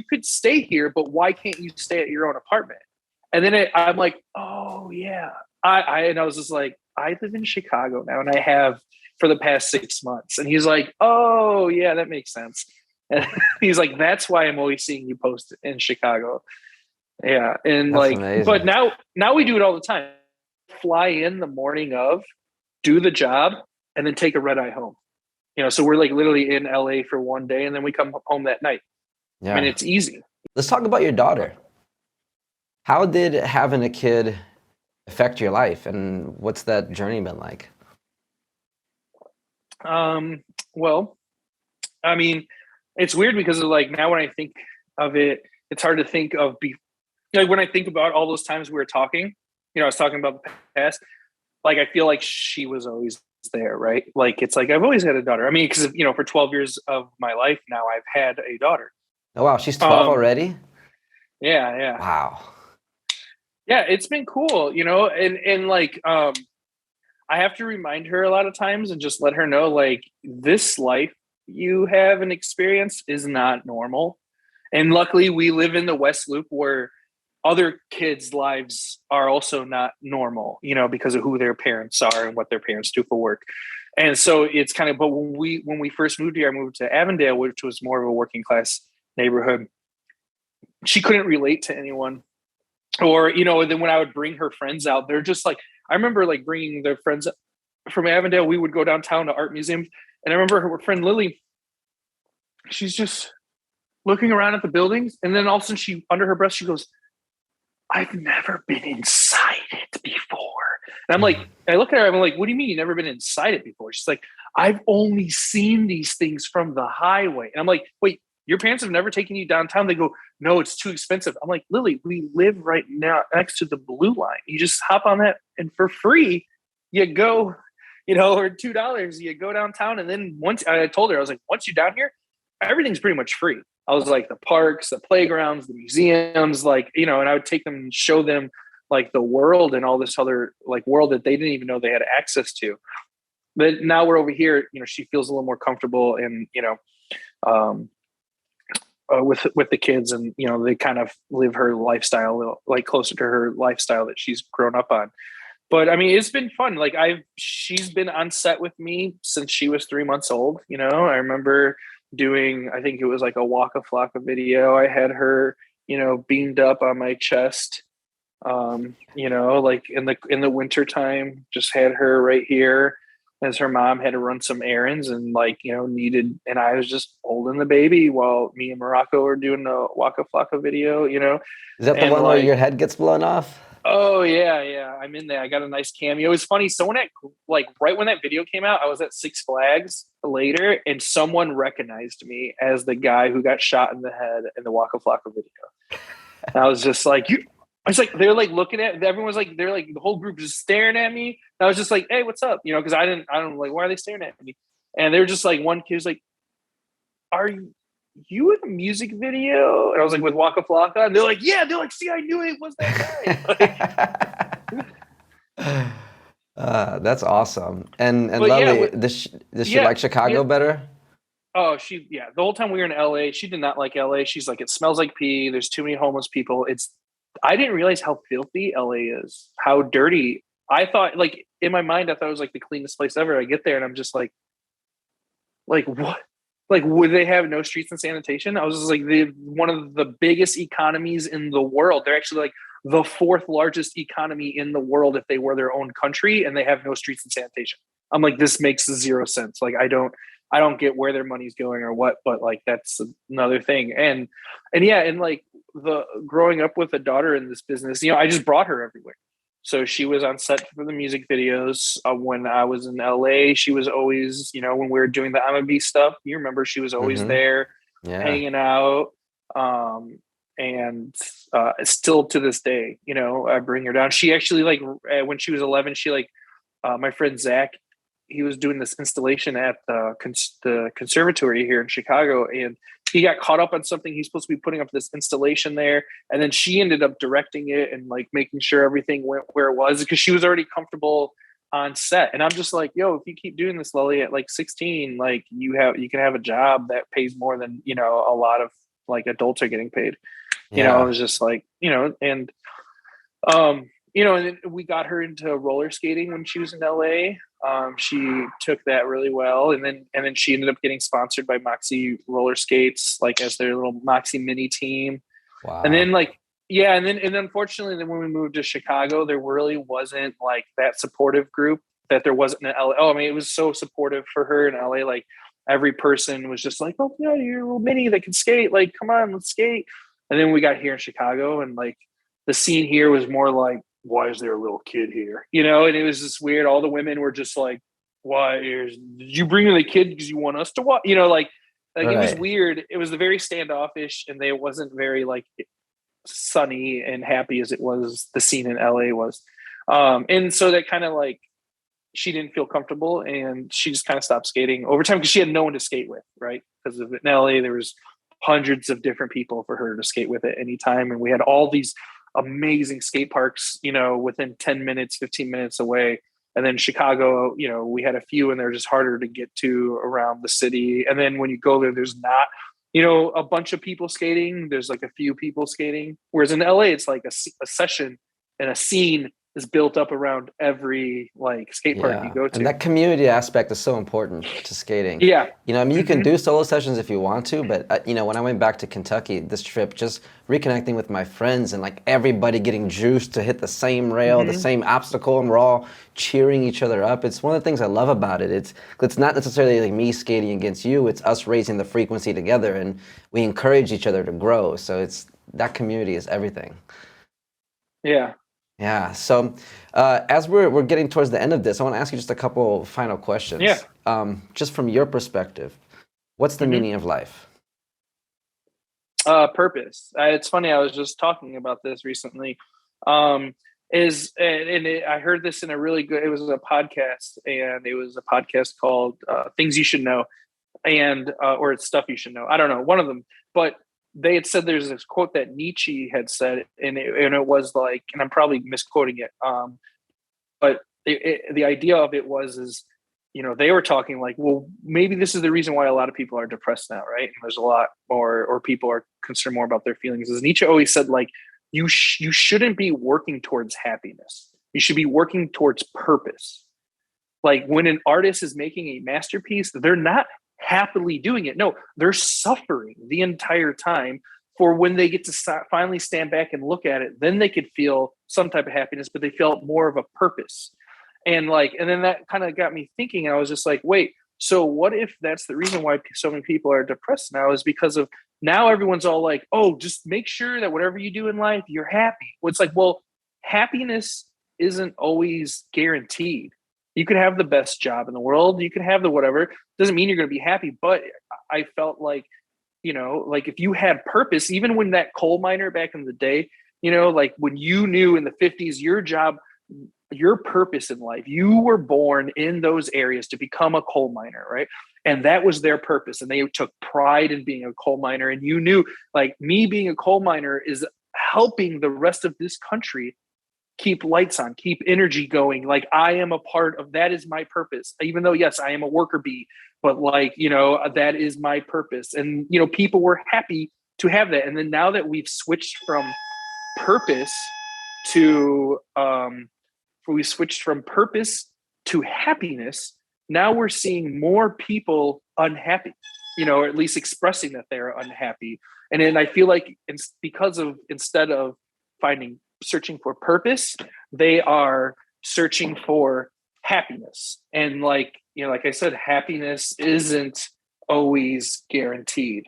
could stay here, but why can't you stay at your own apartment? And then I'm like, oh yeah. I was just like, I live in Chicago now, and I have for the past 6 months. And he's like, oh yeah, that makes sense. And he's like, that's why I'm always seeing you post in Chicago. Yeah. And that's like, amazing. But now we do it all the time. Fly in the morning of, do the job, and then take a red eye home. So we're like literally in LA for one day, and then we come home that night. Yeah. I mean, it's easy. Let's talk about your daughter. How did having a kid affect your life, and what's that journey been like? Well, I mean, it's weird because of like, now when I think of it, it's hard to think of when I think about all those times we were talking, I was talking about the past, like, I feel like she was always there, right? Like, it's like, I've always had a daughter. I mean, because, for 12 years of my life now, I've had a daughter. Oh, wow. She's 12 already? Yeah. Yeah. Wow. Yeah. It's been cool, and like, I have to remind her a lot of times and just let her know, like, this life you have and experience is not normal. And luckily we live in the West Loop where other kids' lives are also not normal, because of who their parents are and what their parents do for work. And so it's kind of, but when we first moved here, I moved to Avondale, which was more of a working class neighborhood. She couldn't relate to anyone, or, then when I would bring her friends out, they're just like, I remember like bringing their friends from Avondale. We would go downtown to art museums. And I remember her friend Lily, she's just looking around at the buildings. And then all of a sudden she, under her breath, she goes, I've never been inside it before. And I'm like, I look at her, I'm like, what do you mean you've never been inside it before? She's like, I've only seen these things from the highway. And I'm like, wait, your parents have never taken you downtown? They go, no, it's too expensive. I'm like, Lily, we live right now next to the blue line. You just hop on that and for free, you go, or $2, you go downtown. And then once I told her, I was like, once you're down here, everything's pretty much free. I was like, the parks, the playgrounds, the museums, and I would take them and show them like the world and all this other like world that they didn't even know they had access to. But now we're over here, she feels a little more comfortable and, with the kids, and, they kind of live her lifestyle, like closer to her lifestyle that she's grown up on. But I mean, it's been fun. Like she's been on set with me since she was 3 months old. I remember doing, I think it was like a Waka Flocka video. I had her, beamed up on my chest, like in the winter time, just had her right here as her mom had to run some errands and and I was just holding the baby while me and Morocco were doing a Waka Flocka video, Is that the one where your head gets blown off? Oh yeah. I'm in there. I got a nice cameo. It was funny. Someone right when that video came out, I was at Six Flags later and someone recognized me as the guy who got shot in the head in the Waka Flocka video. And I was just like, they're like looking at, everyone's like, they're like, the whole group is staring at me. And I was just like, hey, what's up? Cause I don't like, why are they staring at me? And they were just like, one kid was like, are you in a music video? And I was like, with Waka Flocka? And they're like, yeah. They're like, see, I knew it was that guy. That's awesome. And Lily, does she like Chicago better? Oh, the whole time we were in LA, she did not like LA. She's like, it smells like pee. There's too many homeless people. I didn't realize how filthy LA is, how dirty. I thought, like, in my mind, I thought it was like the cleanest place ever. I get there and I'm just like what? Like, would they have no streets and sanitation? I was just like, one of the biggest economies in the world. They're actually like the fourth largest economy in the world if they were their own country, and they have no streets and sanitation. I'm like, this makes zero sense. Like, I don't get where their money's going or what, but like, that's another thing. And like the growing up with a daughter in this business, I just brought her everywhere. So she was on set for the music videos. When I was in LA, she was always, when we were doing the I'm stuff, you remember she was always there hanging out. And still to this day, I bring her down. She actually when she was 11, she my friend Zach, he was doing this installation at the conservatory here in Chicago, and he got caught up on something. He's supposed to be putting up this installation there, and then she ended up directing it and making sure everything went where it was, because she was already comfortable on set. And I'm just like, yo, if you keep doing this, Lily, at 16, you can have a job that pays more than a lot of adults are getting paid. I was just like, and and we got her into roller skating when she was in LA. She took that really well, and then she ended up getting sponsored by Moxie Roller Skates, as their little Moxie mini team. Wow. And then and unfortunately, then when we moved to Chicago, there really wasn't that supportive group that there wasn't in LA. Oh, I mean, it was so supportive for her in LA. Every person was just like, oh yeah, you're a little mini that can skate. Come on, let's skate. And then we got here in Chicago, and the scene here was more like, why is there a little kid here? And it was just weird. All the women were just like, why did you bring in the kid because you want us to watch? Right. It was weird. It was very standoffish, and it wasn't very sunny and happy as it was the scene in LA was. And so that kind of she didn't feel comfortable, and she just kind of stopped skating over time because she had no one to skate with, right? Because in LA there was hundreds of different people for her to skate with at any time, and we had all these amazing skate parks, within 10 minutes, 15 minutes away. And then Chicago, we had a few, and they're just harder to get to around the city. And then when you go there, there's not, a bunch of people skating. There's a few people skating. Whereas in LA, it's a session and a scene is built up around every like skate park you Yeah, go and to. that community aspect is so important to skating. Yeah. You know, I mean, you can Hmm. do solo sessions if you want to, but you know, when I went back to Kentucky this trip, just reconnecting with my friends and like everybody getting juiced to hit the same rail, the Hmm. same obstacle, and we're all cheering each other up. It's one of the things I love about it. It's not necessarily like me skating against you. It's us raising the frequency together, and we encourage each other to grow. So it's that community is everything. Yeah. Yeah. So, as we're getting towards the end of this, I want to ask you just a couple final Yeah. questions. Just from your perspective, what's the Hmm. meaning of life? Purpose. It's funny. I was just talking about this recently. Um, I heard this in a really good. It was a podcast, and it was a podcast called "Things You Should Know," and or it's stuff you should know. I don't know, one of them. But they had said there's this quote that Nietzsche had said, and it was like, and I'm probably misquoting it. But the idea of it was is, they were talking like, well, maybe this is the reason why a lot of people are depressed now, right? And there's a lot more, or people are concerned more about their feelings. As Nietzsche always said, like you shouldn't be working towards happiness. You should be working towards purpose. Like when an artist is making a masterpiece, they're not happily doing it. No, they're suffering the entire time for when they get to finally stand back and look at it. Then they could feel some type of happiness, but they felt more of a purpose. And then that kind of got me thinking. And I was just like, wait, so what if that's the reason why so many people are depressed now is because of now everyone's all like, oh, just make sure that whatever you do in life, you're happy. Well, it's like, well, happiness isn't always guaranteed. You could have the best job in the world. You could have the whatever. Doesn't mean you're going to be happy. But I felt like, like if you had purpose, even when that coal miner back in the day, like when you knew in the 50s, your job, your purpose in life, you were born in those areas to become a coal miner, right? And that was their purpose. And they took pride in being a coal miner. And you knew, like, me being a coal miner is helping the rest of this country keep lights on, keep energy going. Like I am a part of that is my purpose. Even though, yes, I am a worker bee, but like, that is my purpose. And, people were happy to have that. And then now that we've switched from purpose to, we switched from purpose to happiness, now we're seeing more people unhappy, or at least expressing that they're unhappy. And then I feel like it's because of, instead of searching for purpose, they are searching for happiness. And like, like I said, happiness isn't always guaranteed.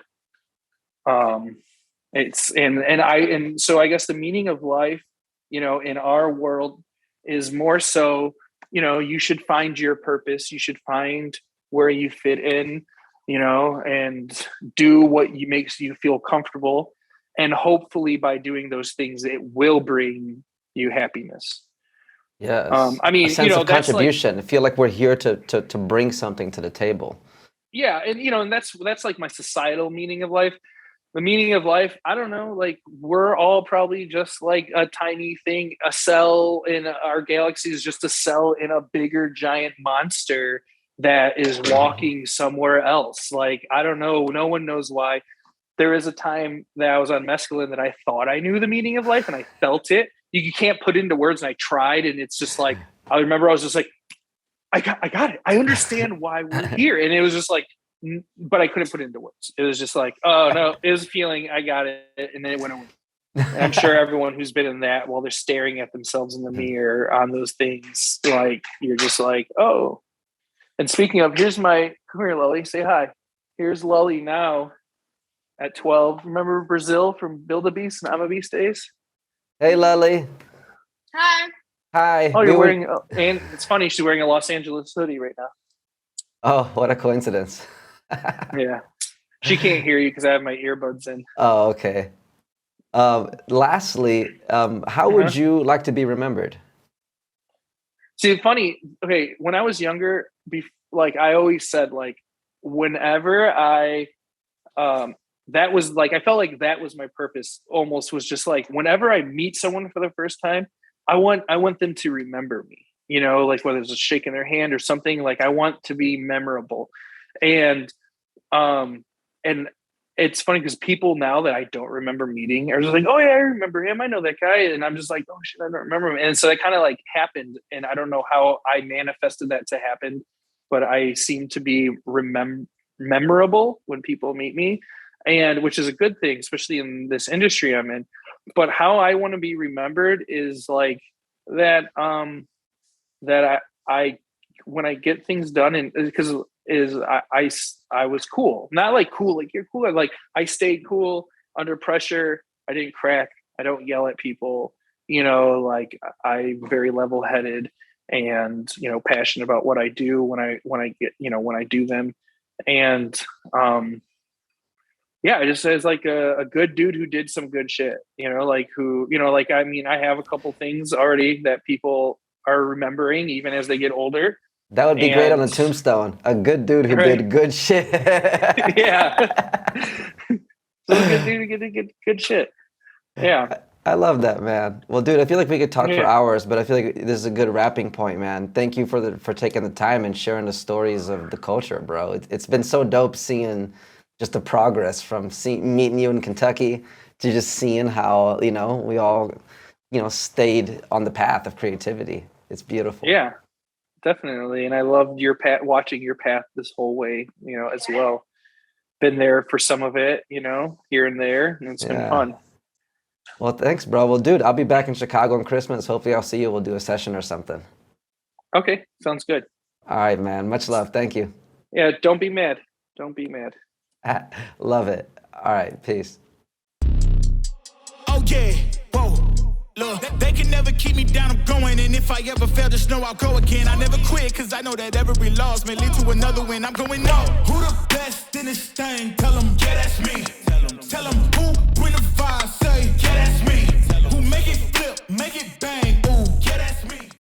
So I guess the meaning of life, in our world is more so, you should find your purpose. You should find where you fit in, and do what makes you feel comfortable. And hopefully by doing those things, it will bring you happiness. Yes, I a mean, sense of that's like, contribution. I feel like we're here to bring something to the table. yeah. And that's like my societal meaning of life. The meaning of life, I don't know, like we're all probably just like a tiny thing. A cell in our galaxy is just a cell in a bigger giant monster that is walking somewhere else. Like, I don't know. No one knows why. There is a time that I was on mescaline that I thought I knew the meaning of life and I felt it. You can't put it into words, and I tried, and it's just like, I remember I was just like, I got it. I understand why we're here. And it was just like, but I couldn't put it into words. It was just like, oh no, it was a feeling. I got it. And then it went away. And I'm sure everyone who's been in that, while they're staring at themselves in the mirror on those things, like you're just like, oh. And speaking of, come here, Lully, say hi. Here's Lully now at 12. Remember Brazil from Build a Beast and I'm a Beast days? Hey, Lily. Hi. Hi. Oh, you're wearing, and it's funny, she's wearing a Los Angeles hoodie right now. Oh, what a coincidence. Yeah. She can't hear you because I have my earbuds in. Oh, okay. Lastly, how would you like to be remembered? See, funny. Okay, when I was younger, like I always said, like whenever that was like, I felt like that was my purpose. Almost was just like whenever I meet someone for the first time, I want them to remember me. Like whether it's shaking their hand or something. Like I want to be memorable, and it's funny because people now that I don't remember meeting are just like, oh yeah, I remember him. I know that guy. And I'm just like, oh shit, I don't remember him. And so it kind of like happened. And I don't know how I manifested that to happen, but I seem to be memorable when people meet me, and which is a good thing, especially in this industry I'm in. But how I want to be remembered is like that, that I when I get things done, and because I was cool, not like cool, like you're cool. Like I stayed cool under pressure. I didn't crack. I don't yell at people, like I'm very level headed and, passionate about what I do when I get, when I do them. And, yeah, it just says like a good dude who did some good shit, like who, like, I mean, I have a couple things already that people are remembering even as they get older. That would be great on a tombstone. A good dude who did good shit. Yeah. So a good dude who did good shit. Yeah. I love that, man. Well, dude, I feel like we could talk for hours, but I feel like this is a good wrapping point, man. Thank you for taking the time and sharing the stories of the culture, bro. It's been so dope seeing just the progress from meeting you in Kentucky to just seeing how, we all, stayed on the path of creativity. It's beautiful. Yeah, definitely. And I loved your path, watching your path this whole way, as well. Been there for some of it, here and there, and it's been fun. Well, thanks, bro. Well, dude, I'll be back in Chicago on Christmas. Hopefully I'll see you. We'll do a session or something. Okay, sounds good. All right, man. Much love. Thank you. Yeah, don't be mad. Don't be mad. Love it. All right, peace. Oh, yeah. Whoa. Look, they can never keep me down, I'm going. And if I ever fail, just know I'll go again. I never quit, cause I know that every loss may lead to another win. I'm going on. Who the best in this thing? Tell them, yeah, that's me. Tell them who bring the fire, say, yeah, that's me.